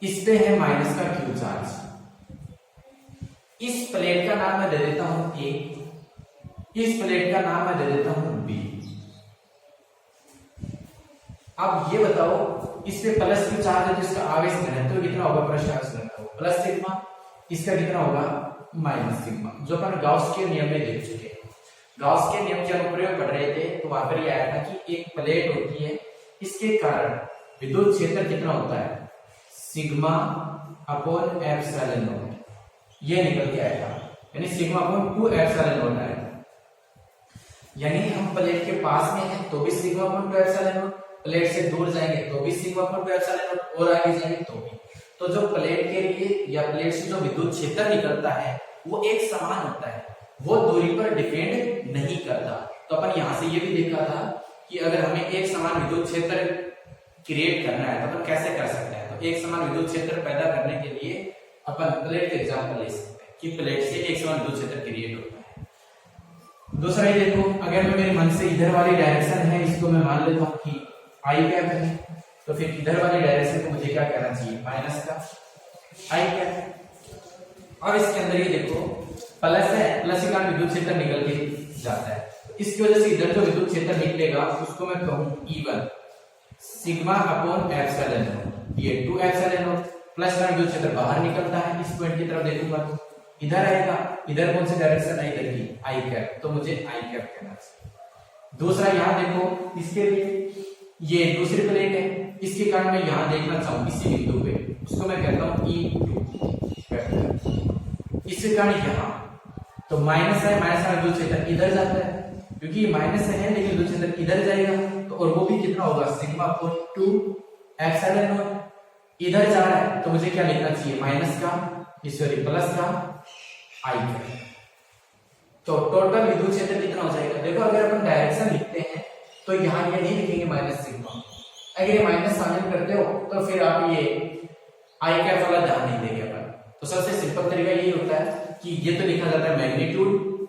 A: इस पे है माइनस का क्यू चार्ज। इस प्लेट का नाम मैं दे देता हूं ए, इस प्लेट का नाम मैं दे देता हूं बी। अब ये बताओ इस पे प्लस क्यू चार्ज है तो इसका आवेश घनत्व कितना होगा, पृष्ठ आवेश घनत्व प्लस सिग्मा, इसका कितना होगा माइनस सिग्मा, जो अपन गाउस के नियम में देख चुके हैं। गाउस के नियम के अनुप्रयोग पढ़ रहे थे तो वहां पर ये आया था कि एक प्लेट होती है, इसके कारण विद्युत क्षेत्र कितना होता है सिग्मा अपॉन एप्सिलॉन नॉट, ये निकल के आया था, यानी सिग्मा अपॉन 2 एप्सिलॉन नॉट आया था। यानी हम प्लेट के पास में हैं तो भी sigma upon 2 epsilon not, plate से दूर जाएंगे तो भी सिग्मा अपॉन 2 एप्सिलॉन नॉट और आगे जाएंगे तो भी, तो तो जो प्लेट के लिए या प्लेट से जो विद्युत क्षेत्र निकलता है वो एक समान होता है, वो दूरी पर डिपेंड नहीं करता। तो अपन यहां से ये भी देखा था कि अगर हमें एक समान विद्युत क्षेत्र क्रिएट करना है तो अपन कैसे कर सकते हैं। तो एक समान विद्युत क्षेत्र पैदा करने के लिए अपन प्लेट का एग्जांपल ले सकते हैं कि प्लेट से एक समान विद्युत क्षेत्र क्रिएट होता है। दूसरा ये देखो, अगर मैं मेरे मन से इधर वाली डायरेक्शन है इसको मैं मान लेता हूँ कि आई कैप है, तो फिर इधर वाली डायरेक्शन को मुझे क्या करना चाहिए, माइनस का आई कैप। और इसके अंदर ये देखो प्लस है, प्लस के कारण विद्युत क्षेत्र निकल के जाता है, इसकी वजह से इधर जो विद्युत क्षेत्र निकलेगा उसको मैं कहूं E1 सिग्मा अपॉन एप्सिलॉन। ये 2 एप्सिलॉन प्लस का विद्युत क्षेत्र बाहर निकलता है, इस पॉइंट की तरफ देखूंगा तो इधर आएगा, इधर कौन सी डायरेक्शन है, इधर की आई कैप, तो मुझे आई कैप कहना चाहिए। दूसरा यहां देखो, इसके लिए ये दूसरी प्लेट है, इसके कारण मैं यहां देखना चाहूं इसी बिंदु पे, उसको मैं कहता हूं E2 वेक्टर। इसके कारण यहां तो माइनस है, माइनस का विद्युत क्षेत्र इधर जाता है क्योंकि ये माइनस है लेकिन विद्युत क्षेत्र इधर जाएगा, तो और वो भी कितना होगा, सिग्मा अपॉन 2 एप्सिलॉन नॉट। इधर जा रहा है तो मुझे क्या लिखना चाहिए, माइनस का सॉरी प्लस का आई कैप। तो टोटल विद्युत क्षेत्र कितना हो जाएगा, देखो अगर अपन डायरेक्शन लिखते हैं तो यहाँ ये नहीं लिखेंगे माइनस सिग्मा, अगर ये माइनस शामिल करते हो तो फिर आप ये आई कैप वाला ध्यान नहीं देंगे अपन। तो सबसे सिंपल तरीका यही होता है कि ये तो लिखा जाता है मैग्नीट्यूड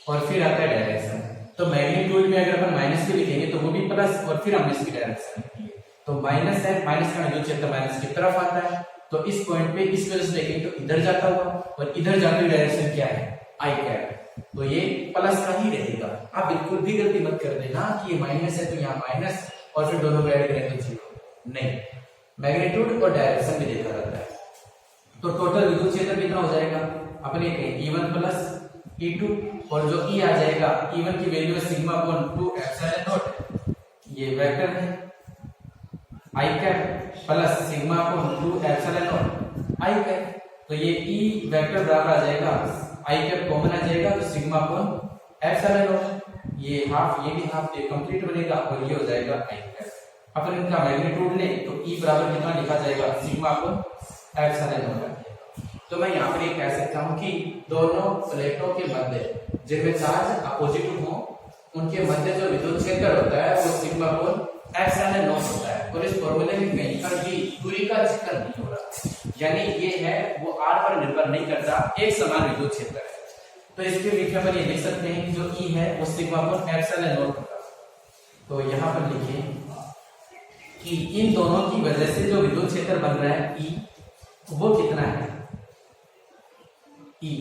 A: और फिर आता है डायरेक्शन। तो मैग्नीट्यूड में अगर अपन माइनस के लिखेंगे तो वो भी प्लस और फिर हमने इसकी डायरेक्शन लिखी है, तो माइनस है, माइनस का विद्युत क्षेत्र माइनस की तरफ आता है, तो इस पॉइंट पे इस वजह से देखेंगे तो इधर जाता हुआ, और इधर जाते हुए डायरेक्शन क्या है, आई कैप, तो ये प्लस का ही रहेगा। आप बिल्कुल भी गलती मत कर देना कि ये माइनस है तो यहाँ माइनस और फिर दोनों ऐड करें तो जीरो, नहीं, मैग्नीट्यूड और डायरेक्शन भी देखा जाता है। तो टोटल विद्युत क्षेत्र कितना हो जाएगा, अपने E1 प्लस E2, और जो E आ जाएगा, E1 की वैल्यू है सिग्मा अपॉन 2 एप्सिलॉन नॉट, ये वेक्टर है, I cap plus sigma upon 2 epsilon naught I cap, तो ये E वेक्टर बराबर आ जाएगा, आई कैप कॉमन आ जाएगा तो सिग्मा अपॉन एप्सिलॉन नॉट, ये हाफ ये भी हाफ, ये कंप्लीट बनेगा और ये हो जाएगा आई कैप। अपन इनका मैग्नीट्यूड ले तो E बराबर कितना लिखा जाएगा, सिग्मा अपॉन एप्सिलॉन नॉट। तो मैं यहाँ पर ये कह सकता हूँ कि दोनों प्लेटों के मध्य जिनमें चार्ज अपोजिट हो उनके मध्य जो विद्युत क्षेत्र होता है वो सिग्मा अपॉन एप्सिलॉन नॉट होता है, और इस फॉर्मूले में कहीं पर भी दूरी का जिक्र नहीं हो रहा, यानी ये है वो r पर निर्भर नहीं करता, एक समान विद्युत क्षेत्र है। तो इसके लिखे पर ये लिख सकते हैं कि जो E है वो सिग्मा अपॉन एप्सिलॉन नॉट होगा। तो यहाँ पर लिखिए कि इन दोनों की वजह से जो विद्युत क्षेत्र बन रहा है E वो कितना है, E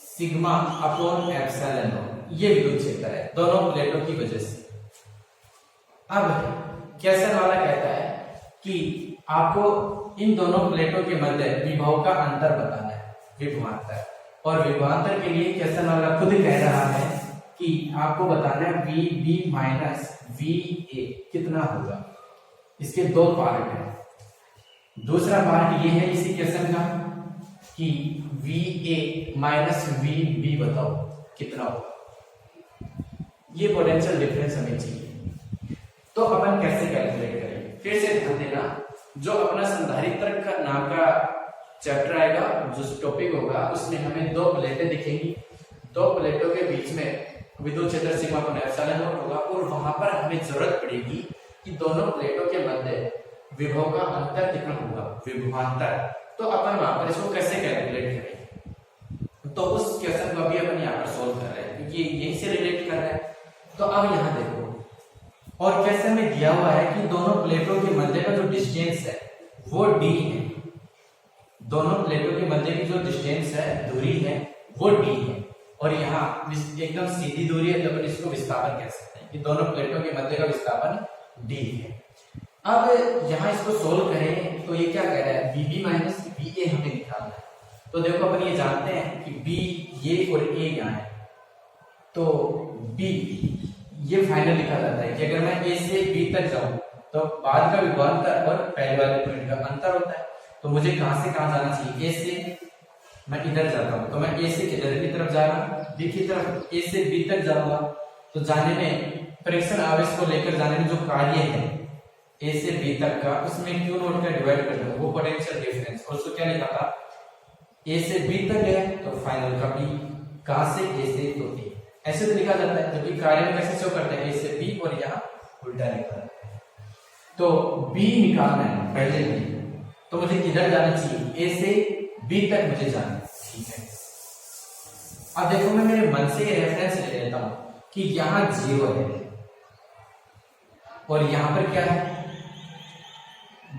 A: sigma upon epsilon naught, ये विद्युत क्षेत्र है दोनों प्लेटों की वजह से। अब केल्सन वाला कहता है कि आपको इन दोनों प्लेटों के मध्य विभव का अंतर बताना है, विभवांतर, और विभवांतर के लिए केल्सन वाला खुद कह रहा है कि आपको बताना है VB माइनस VA कितना होगा। इसके दो पार्ट हैं, दूसरा पार्ट ये है इसी केल्सन का कि VA माइनस VB बताओ कितना होगा, ये पोटेंशियल डिफरेंस हमें चाहिए। तो अपन कैसे कैलकुलेट करेंगे, फिर से ध्यान देना, जो अपना संधारित्र का नाम का चैप्टर आएगा, जो टॉपिक होगा उसमें हमें दो प्लेटें दिखेंगी, दो प्लेटों के बीच में विद्युत क्षेत्र सिग्मा अपॉन एप्सिलॉन नॉट होगा, और वहां पर हमें जरूरत पड़ेगी कि दोनों प्लेटों के मध्य विभव का अंतर कितना होगा, विभवांतर। तो अपन वहां पर इसको कैसे कैलकुलेट करेंगे, तो उस क्वेश्चन को अभी अपन यहाँ पर सोल्व कर रहे हैं क्योंकि यहीं से रिलेट कर रहा है। तो अब यहाँ देखो, और कैसे में दिया हुआ है कि दोनों प्लेटों के मध्य का जो डिस्टेंस है वो D है, दोनों प्लेटों के मध्य की जो डिस्टेंस है, दूरी है, वो D है, और यहाँ एकदम सीधी दूरी है तो अपन इसको विस्थापन कह सकते हैं कि दोनों प्लेटों के मध्य का विस्थापन D है। अब यहाँ इसको सोल्व करें तो ये क्या कह रहा है, VB माइनस VA हमें निकालना है। तो देखो अपन ये जानते हैं कि B ये और A यहाँ है, तो B ये फाइनल लिखा जाता है कि अगर मैं A से B तक जाऊं तो बाद का विभवांतर और पहले वाले पॉइंट का अंतर होता है। तो मुझे कहां से कहां जाना चाहिए, A से मैं इधर जाता हूं तो मैं A से किधर की तरफ जा रहा हूं, B की तरफ, A से B तक जाऊंगा तो जाने में परीक्षण आवेश को लेकर जाने में जो कार्य है A से B तक का, उसमें Q नोट का डिवाइड कर दूंगा पोटेंशियल डिफरेंस, और उसको क्या लिखा था, ए से बी तक है तो फाइनल का बी, कहां से ए से तो ए, ऐसे तो लिखा जाता है। जबकि कार्य में कैसे शो करते हैं, ए से बी और यहाँ उल्टा लिखा है। तो बी निकालना है पहले बी, तो मुझे किधर जाना चाहिए, ए से बी तक मुझे जाना है, ठीक है। अब देखो मैं मेरे मन से रेफरेंस ले लेता हूं कि यहां 0 है और यहां पर क्या है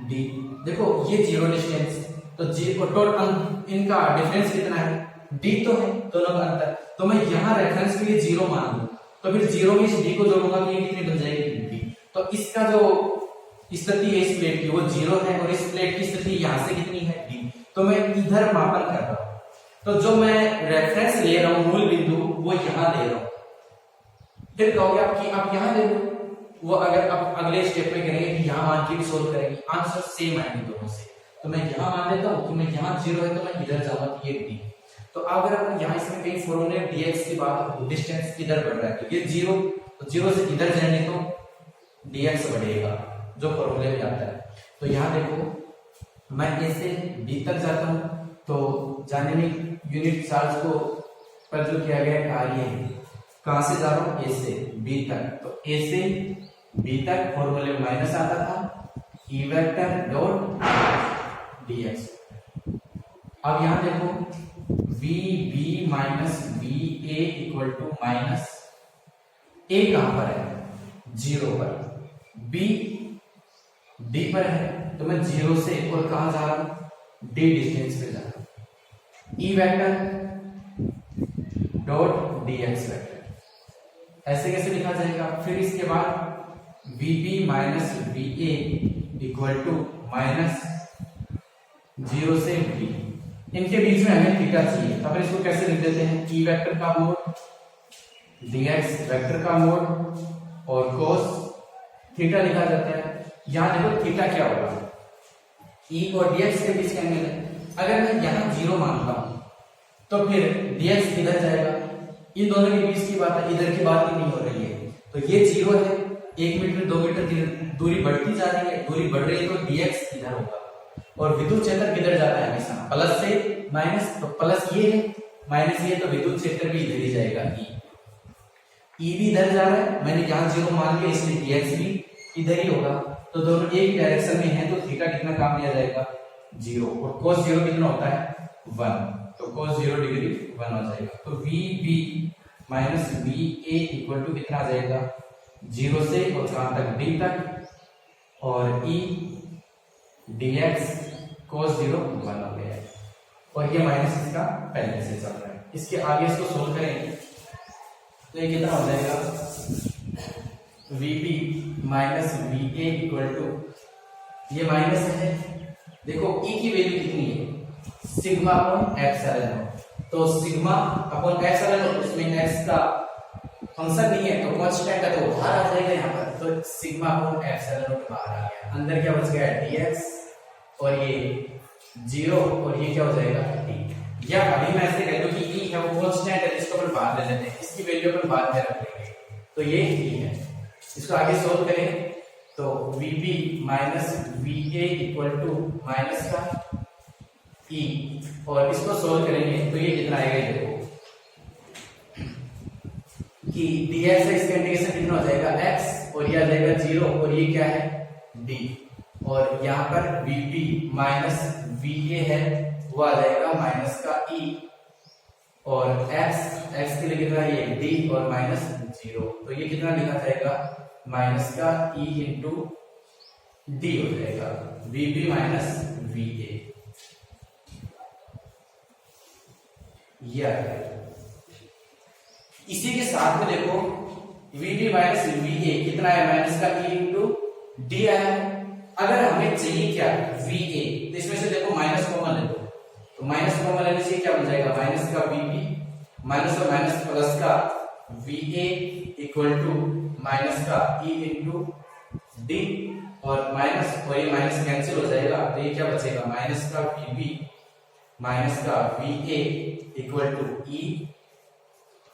A: डी। देखो ये 0 डिस्टेंस, तो टोटल इनका डिफरेंस कितना है, डी तो है दोनों का अंतर, तो मैं यहां रेफरेंस के लिए 0 मान लूं, तो फिर 0 में इस डी को जोड़ूंगा तो ये कितनी बन जाएगी डी। तो इसका जो स्थिति है इस प्लेट की वो 0 है और इस प्लेट की स्थिति यहां से कितनी है डी, तो मैं इधर मापन कर रहा हूं। तो जो मैं रेफरेंस ले रहा हूं मूल बिंदु वो यहां ले रहा हूं। फिर कहोगे आप कि आप यहां ले लो, वो अगर आप अगले स्टेप में करेंगे कि यहां मान के भी सोल्व करेंगे, आंसर सेम आएंगे दोनों से। तो मैं यहां मान लेता हूं कि मैं यहां 0 है तो मैं इधर जाऊंगा तो ये डी। तो अगर अपन यहां इसमें कहीं फॉर्मूले dx की बात, डिस्टेंस किधर बढ़ रहा है तो ये 0, तो 0 से इधर जाएंगे तो dx बढ़ेगा जो फॉर्मूले में आता है। तो यहां देखो मैं ए से बी तक जाता हूं, तो जाने में यूनिट चार्ज को पर जो किया गया कार्य है, कहां से जा रहा हूं ए से बी तक, तो ए से बी तक फॉर्मूले में माइनस आता था ई वेक्टर डॉट dx। अब यहां देखो V B minus V A equal to minus A कहां पर है 0 पर, बी डी पर है, तो मैं 0 से और कहां जा रहा हूं डी डिस्टेंस पे जा रहा हूं, E vector dot dx vector. ऐसे कैसे लिखा जाएगा, फिर इसके बाद V B minus V A equal to minus 0 से b, इनके बीच में हमें थीटा चाहिए, तो अपन इसको कैसे लिख देते हैं, ई वेक्टर का मोड dx वेक्टर का मोड और cos थीटा लिखा जाता है। यहां देखो थीटा क्या होगा, e और dx के बीच का एंगल है। अगर मैं यहां 0 मानता हूं तो फिर dx इधर जाएगा, इन दोनों के बीच की बात है, इधर की बात ही नहीं हो रही है। तो ये 0 है, 1 मीटर 2 मीटर दूरी बढ़ती जा रही है, दूरी बढ़ रही है तो dx इधर होगा। और विद्युत क्षेत्र किधर जाता है हमेशा, प्लस से माइनस, तो प्लस ये है माइनस ये, तो विद्युत क्षेत्र भी इधर ही जाएगा, ई भी इधर जा रहा है, मैंने यहाँ 0 मान लिया इसलिए dx भी इधर ही होगा। तो दोनों एक डायरेक्शन में है तो थीटा कितना काम लिया जाएगा 0, और cos 0 कितना होता है 1, तो cos 0 डिग्री 1 हो जाएगा। तो V B minus V A equal to कितना आ जाएगा 0 से और कहां तक डी तक, और ई dx cos 0 1 हो गया है, और ये माइनस इसका पहले से चल रहा है। इसके आगे इसको सोल्व करेंगे तो ये कितना हो जाएगा Vp minus V A equal to, ये माइनस है, देखो E की वैल्यू कितनी है सिग्मा अपॉन एप्सिलॉन, तो सिग्मा अपॉन एप्सिलॉन, उसमें x का फंक्शन नहीं है तो कांस्टेंट है तो बाहर आ जाएगा यहाँ पर, तो सिग्मा अपॉन एप्सिलॉन बाहर आ गया, अंदर क्या बच गया dx और ये 0 और ये क्या हो जाएगा d। या अभी मैं ऐसे कह दूं कि E है वो कांस्टेंट है, इसको अपन बाद ले लेते हैं, इसकी वैल्यू अपन बाद में रख लेंगे, तो ये E है। इसको आगे सोल्व करें तो Vp minus V A equal to minus का E, और इसको सोल्व करेंगे तो ये कितना आएगा, ये देखो कि dx है, इसका इंटीग्रेशन कितना हो जाएगा x, और ये आ जाएगा 0 और ये क्या है d, और यहाँ पर Vp माइनस वी ए है वो आ जाएगा माइनस का E, और x के लिए कितना है ये d और माइनस 0, तो ये कितना लिखा जाएगा माइनस का E इंटू डी हो जाएगा Vp माइनस वी ए, ये आ जाएगा। इसी के साथ में देखो Vp माइनस वी ए कितना है माइनस का E इंटू डी आया है। अगर हमें चाहिए क्या वी ए, तो इसमें से देखो माइनस कॉमन ले लो, तो माइनस कॉमन लेने से क्या बन जाएगा माइनस का Vp माइनस और माइनस प्लस का V A equal to minus का E इंटू डी, और माइनस और ये माइनस कैंसिल हो जाएगा, तो ये क्या बचेगा माइनस का Vp माइनस का V A equal to E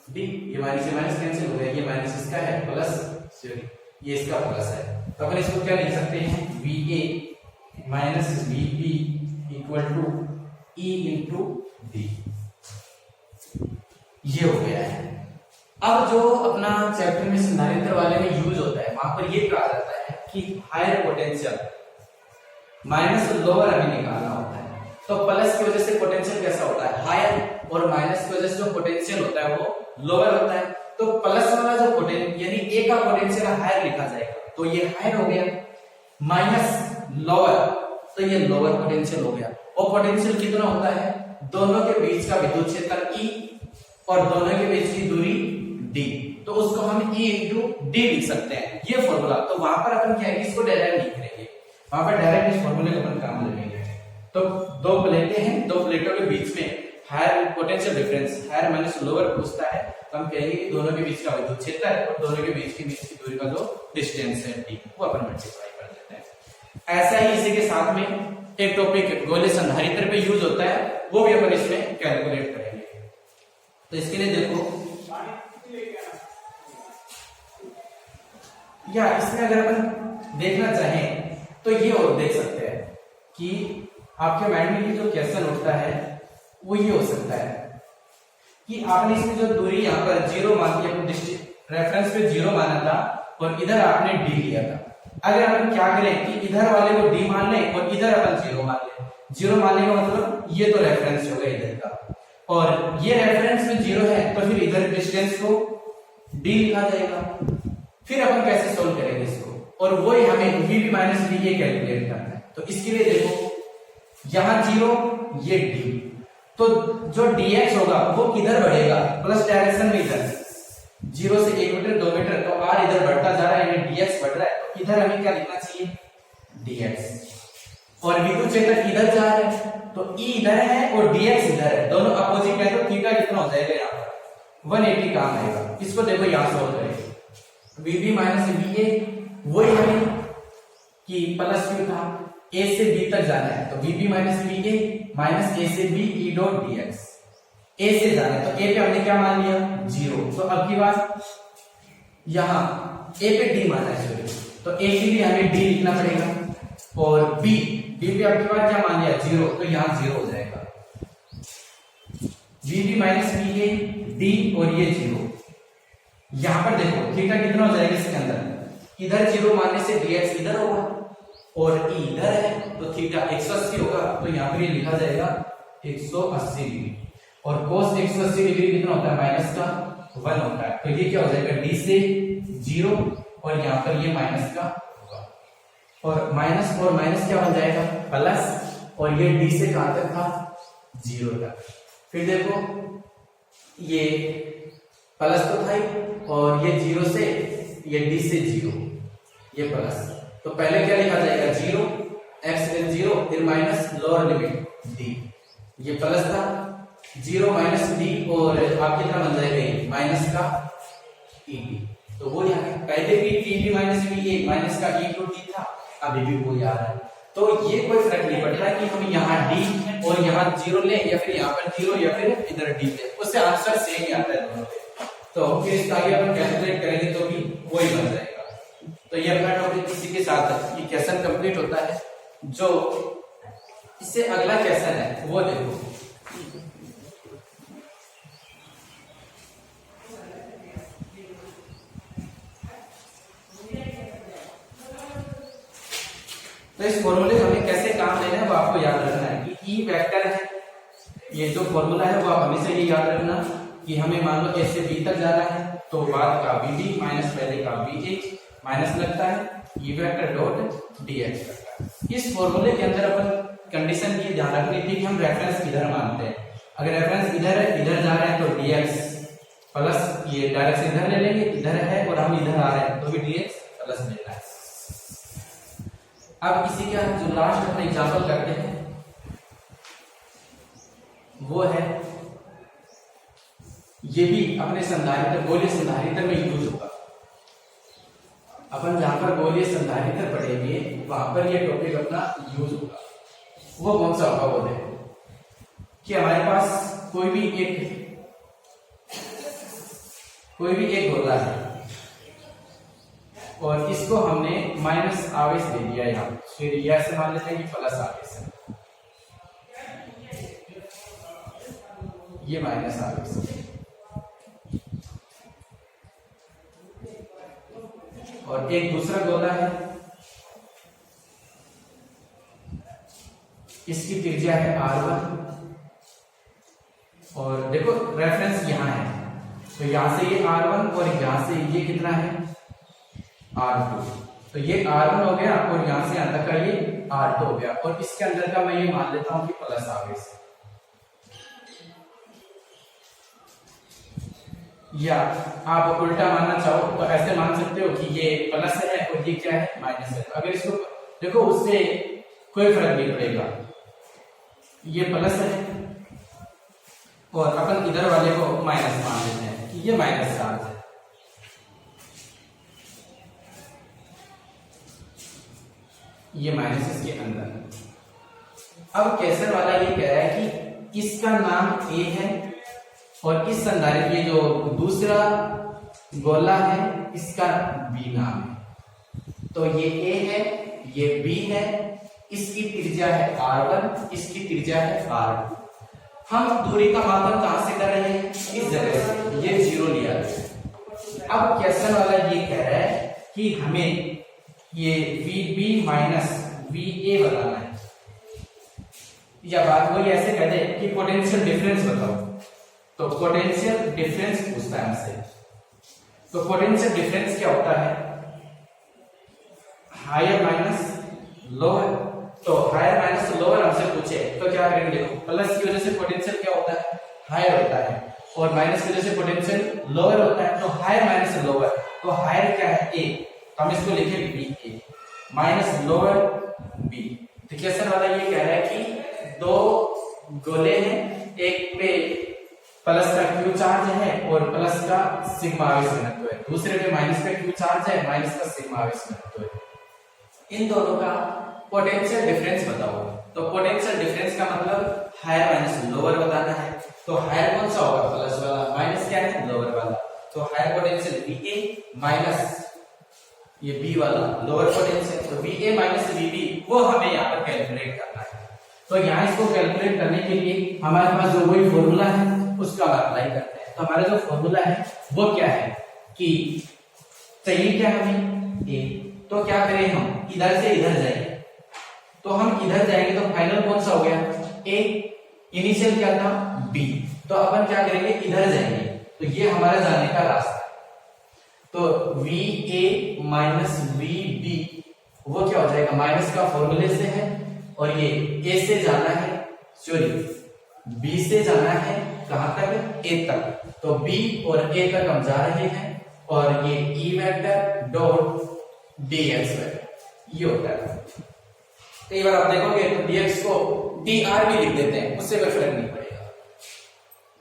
A: D, ये माइनस कैंसिल हो गया, ये माइनस इसका है प्लस सॉरी ये इसका प्लस है, तो अपन इसको क्या लिख सकते हैं V A minus VB equal to E into D, ये हो गया है। अब जो अपना चैप्टर में संधारित्र वाले में यूज होता है वहां पर ये कहा जाता है कि हायर पोटेंशियल माइनस लोअर हमें निकालना होता है। तो प्लस की वजह से पोटेंशियल कैसा होता है हायर, और माइनस की वजह से जो पोटेंशियल होता है वो लोअर होता है। तो प्लस वाला जो पोटेंशियल यानी ए का पोटेंशियल हायर लिखा जाएगा, तो ये हायर हो गया, माइनस लोअर तो ये लोअर पोटेंशियल हो गया। और पोटेंशियल कितना होता है, दोनों के बीच का विद्युत क्षेत्र E और दोनों के बीच की दूरी D, तो उसको हम E इंटू डी लिख सकते हैं, ये फॉर्मूला। तो वहां पर अपन क्या है इसको डायरेक्ट लिख लेंगे, वहां पर डायरेक्ट इस फॉर्मूले का अपन काम लेंगे। तो दो प्लेटें हैं, दो प्लेटों के बीच में higher potential difference higher minus lower पूछता है, तो हम कहेंगे कि दोनों के बीच का विद्युत क्षेत्र है और दोनों के बीच की दूरी का जो डिस्टेंस है D, वो अपन मल्टीप्लाई कर देते हैं। ऐसा ही इसी के साथ में एक टॉपिक गोले संधारित्र पे यूज होता है, वो भी अपन इसमें कैलकुलेट करेंगे। तो इसके लिए देखो या इसमें अगर अपन देखना चाहें तो ये और देख सकते हैं कि आपके माइंड में ये जो क्वेश्चन उठता है वो ये हो सकता है कि आपने इसमें जो दूरी यहाँ पर जीरो मान ली, अपने रेफरेंस पे जीरो माना था और इधर आपने डी लिया था। अगर अपन क्या करें कि इधर वाले को डी मान लें और इधर अपन जीरो मान लें। जीरो मानने का मतलब ये तो रेफरेंस हो गया इधर का, और ये रेफरेंस में जीरो है तो फिर इधर डिस्टेंस को डी लिखा जाएगा। फिर अपन कैसे सोल्व करेंगे इसको, और वही हमें VB माइनस डी ये कैलकुलेट करना है। तो इसके लिए देखो यहां जीरो ये डी, तो जो dx होगा वो किधर बढ़ेगा, प्लस डायरेक्शन में इधर, जीरो से 1 मीटर 2 मीटर, तो r इधर बढ़ता जा रहा है यानी dx बढ़ रहा है, तो इधर हमें क्या लिखना चाहिए dx। और विद्युत क्षेत्र इधर जा रहा है तो E इधर है और dx इधर है, दोनों अपोजिट है, तो थीटा कितना हो जाएगा यहाँ पर 180 काम आएगा। इसको देखो यहां सोल्व करेंगे, VB माइनस VA वही हमें कि प्लस क्यों था, A से B तक जाना है तो VB minus VA minus A से B E dot dx, A से जाना है तो A पे हमने क्या मान लिया जीरो, तो अब की बात यहाँ A पे D माना है सॉरी, तो A के लिए हमें D लिखना पड़ेगा, और B पे अब की बात क्या मान लिया जीरो, तो यहाँ जीरो हो जाएगा। VB माइनस VA D और ये जीरो, यहां पर देखो थीटा कितना हो जाएगा इसके अंदर, इधर जीरो मानने से dx इधर होगा और E इधर है तो थीटा 180 होगा, तो यहां पर ये लिखा जाएगा 180 डिग्री, और cos 180 डिग्री कितना होता है माइनस का 1 होता है, तो ये क्या हो जाएगा d से जीरो और यहां पर ये माइनस का होगा, और माइनस क्या हो जाएगा प्लस, और ये d से कहां तक था जीरो तक। फिर देखो ये प्लस तो था ही, और ये जीरो से ये d से जीरो ये प्लस, तो पहले क्या लिखा जाएगा जीरो x फिर जीरो फिर माइनस लोअर लिमिट d, ये प्लस था जीरो माइनस d और आप कितना बन जाएगा माइनस का et, तो वो यहाँ पहले भी टी माइनस VA माइनस का e टू d था, अभी भी वो याद है। तो ये कोई फर्क नहीं पड़ता कि हम यहाँ d और यहाँ जीरो ले या फिर यहाँ पर जीरो या फिर इधर d ले, उससे आंसर सेम ही आता है दोनों पे। तो फिर इसका आगे अपन कैलकुलेट करेंगे तो भी वही बन जाएगा। तो ये अपना टॉपिक इसी के साथ ये क्वेश्चन कंप्लीट होता है। जो इससे अगला क्वेश्चन है वो देखो, तो इस फॉर्मूले में हमें कैसे काम लेना है वो आपको याद रखना है कि E वेक्टर है, ये जो फॉर्मूला है वो आप हमेशा ये याद रखना कि हमें मान लो A से B तक जाना है तो बाद का VB माइनस पहले का VA माइनस लगता है E वेक्टर डॉट dx लगता है। इस फॉर्मूले के अंदर अपन कंडीशन ये ध्यान रखनी थी कि हम रेफरेंस किधर मानते हैं, अगर रेफरेंस इधर है इधर जा रहे हैं तो dx प्लस ये डायरेक्शन इधर ले लेंगे, इधर है और हम इधर आ रहे हैं तो भी dx प्लस लेना है। अब इसी का जो लास्ट अपना एग्जांपल करते हैं वो है, ये भी अपने संधारित्र गोलीय संधारित्र में यूज होगा। अपन जहां पर गोलीय संधारित्र पढ़ेंगे वहां पर ये टॉपिक अपना यूज होगा। वो कौन सा होगा वो देखो कि हमारे पास कोई भी एक गोला है, और इसको हमने माइनस आवेश दे दिया यहाँ, फिर यह से मान लेते हैं कि प्लस आवेश है, ये माइनस आवेश है। और एक दूसरा गोला है, इसकी त्रिज्या है R1 और देखो रेफरेंस यहां है, तो यहां से ये R1 और यहां से ये कितना है R2, तो ये R1 हो गया और यहां से यहां तक का ये R2 हो गया, और इसके अंदर का मैं ये मान लेता हूं कि प्लस आवेश है। या आप उल्टा मानना चाहो तो ऐसे मान सकते हो कि ये प्लस है और ये क्या है माइनस है। अगर इसको देखो उससे कोई फर्क नहीं पड़ेगा, ये प्लस है और अपन इधर वाले को माइनस मान लेते हैं कि ये माइनस चार्ज है। ये माइनस इसके अंदर। अब कैसर वाला ये कह रहा है कि इसका नाम ए है और इस संधारित्र ये जो दूसरा गोला है इसका बी नाम है, तो ये ए है, ये बी है, इसकी त्रिज्या है R1, इसकी त्रिज्या है R2। हम दूरी का मापन कहां से कर रहे हैं, इस जगह से, ये 0 लिया है। अब क्वेश्चन वाला ये कह रहा है कि हमें ये VB माइनस VA बताना है, या बात वही ऐसे कह दे कि पोटेंशियल डिफरेंस बताओ, तो पोटेंशियल डिफरेंस पूछता है हमसे। तो पोटेंशियल डिफरेंस क्या होता है, हायर माइनस लोअर, तो हायर माइनस लोअर हमसे पूछे तो क्या करेंगे, देखो प्लस की वजह से पोटेंशियल क्या होता है हायर होता है, और माइनस की वजह से पोटेंशियल लोअर होता है, तो हायर माइनस लोअर, तो हायर क्या है ए, तो हम इसको लिखेंगे बी ए माइनस लोअर बी। तो क्वेश्चन वाला ये कह रहा है कि दो गोले हैं, एक पे प्लस का क्यू चार्ज है और प्लस का सिग्मा आवेश घनत्व है, दूसरे पे माइनस का क्यू चार्ज है, माइनस का सिग्मा आवेश घनत्व है। इन दोनों का पोटेंशियल डिफरेंस बताओ, तो पोटेंशियल डिफरेंस का मतलब हायर माइनस लोअर बताना है, तो हायर कौन सा होगा प्लस वाला, माइनस क्या है लोअर वाला, तो हायर पोटेंशियल VA माइनस ये बी वाला लोअर पोटेंशियल, तो VA माइनस VB वो हमें यहाँ पर कैलकुलेट करना है। तो यहाँ इसको कैलकुलेट करने के लिए हमारे पास जो वही फॉर्मूला है उसका अप्लाई करते हैं। तो हमारा जो फॉर्मूला है वो क्या है कि चाहिए क्या हमें ए, तो क्या करें हम इधर से इधर जाएंगे, तो हम इधर जाएंगे तो फाइनल कौन सा हो गया ए, इनिशियल क्या था बी, तो अपन क्या करेंगे इधर जाएंगे, तो ये हमारा जाने का रास्ता है। तो VA माइनस VB वो क्या हो जाएगा, माइनस का फॉर्मूले से है और ये ए से जाना है, सॉरी बी से जाना है कहां तक ए तक, तो बी और ए तक हम जा रहे हैं, और ये ई वेक्टर डॉट dx वेक्टर ये होता है। कई बार आप देखोगे तो dx को dr भी लिख देते हैं, उससे कोई फर्क नहीं पड़ेगा।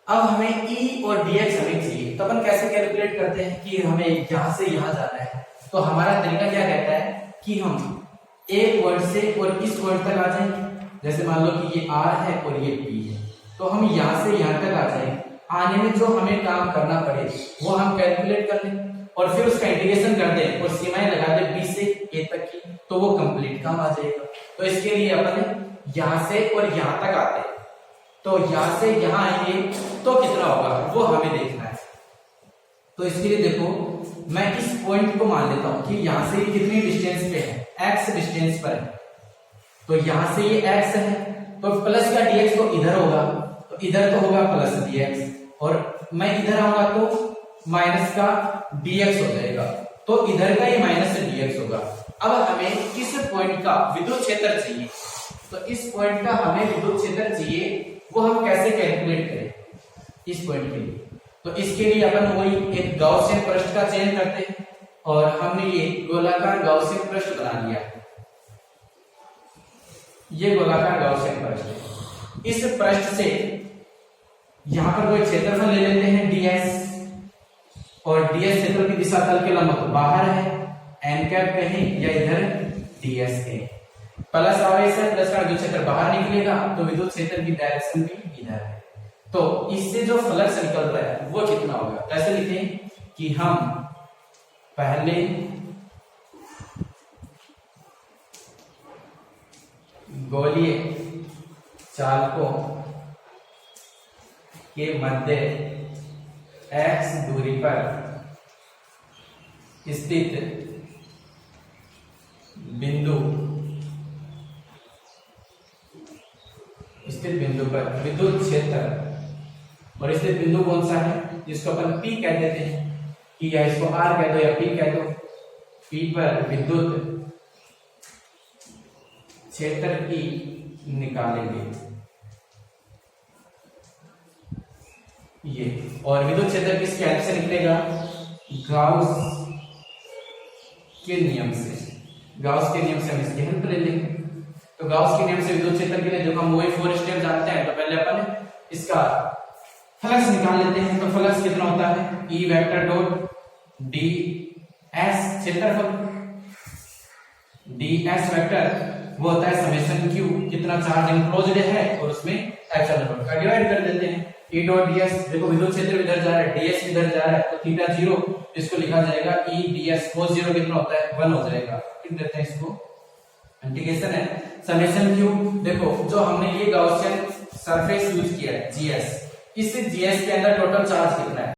A: अब हमें e और dx हमें चाहिए, तो अपन कैसे कैलकुलेट करते हैं कि हमें यहां से यहां जाना है, तो हमारा तरीका क्या कहता है कि हम एक पॉइंट से और इस पॉइंट तक आ जाएंगे, जैसे मान लो कि ये r है और ये p है, तो हम यहां से यहां तक आ जाएंगे, आने में जो हमें काम करना पड़े वो हम कैलकुलेट कर लें और फिर उसका इंटीग्रेशन कर दें और सीमाएं लगा दें b से a तक की, तो वो कंप्लीट काम आ जाएगा। तो इसके लिए अपन यहां से और यहां तक आते हैं, तो यहां से यहां आएंगे तो कितना होगा वो हमें देखना है। तो इसके लिए देखो मैं इस पॉइंट को मान लेता हूं कि यहां से कितनी डिस्टेंस पे है, x डिस्टेंस पर है, तो यहां से ये x है, तो प्लस का dx तो इधर होगा, तो इधर तो होगा प्लस dx, और मैं इधर आऊंगा तो माइनस का dx हो जाएगा, तो इधर का ये माइनस dx होगा। अब हमें किस पॉइंट का विद्युत क्षेत्र चाहिए, तो इस पॉइंट का हमें विद्युत क्षेत्र चाहिए, वो हम कैसे कैलकुलेट करें इस पॉइंट के लिए। तो इसके लिए अपन वही एक गाउसियन पृष्ठ का चयन करते हैं, और हमने ये गोलाकार गाउसियन पृष्ठ बना लिया, ये गोलाकार गाउसियन पृष्ठ। इस पृष्ठ से यहां पर कोई क्षेत्रफल ले लेते हैं ds, और ds क्षेत्र की दिशा तल के लंबवत बाहर है, n कैप कहीं या इधर ds है, प्लस आवेश है, प्लस का विद्युत क्षेत्र बाहर निकलेगा, तो विद्युत क्षेत्र की डायरेक्शन भी इधर है, तो इससे जो फ्लक्स निकल रहा है वो कितना होगा। कैसे लिखें कि हम पहले गोलीय चालकों के मध्य x दूरी पर स्थित बिंदु पर विद्युत क्षेत्र, और स्थित बिंदु कौन सा है जिसको अपन P कह देते हैं, कि या इसको R कह दो या P कह दो, P पर विद्युत क्षेत्र की निकालेंगे ये, और विद्युत क्षेत्र किसके हेल्प से निकलेगा, गाउस के नियम से हम इसकी हेल्प ले लेंगे। तो गाउस के नियम से विद्युत क्षेत्र के लिए देखो हम वही 4 स्टेप जानते हैं, तो पहले अपन इसका फ्लक्स निकाल लेते हैं। तो फ्लक्स कितना होता है, E वेक्टर डॉट ds क्षेत्रफल, ds वेक्टर वो होता है समेशन q, कितना चार्ज इनक्लोज्ड है और उसमें एप्सिलॉन नॉट का डिवाइड कर देते हैं। E डॉट ds देखो विद्युत क्षेत्र इधर जा रहा है, ds इधर जा रहा है, तो थीटा 0, इसको लिखा जाएगा E ds cos 0 कितना होता है 1 हो जाएगा। लिख देते हैं इसको, इंटीग्रेशन है समेशन q। देखो जो हमने ये गॉसियन सरफेस यूज किया है GS, इस GS के अंदर टोटल चार्ज कितना है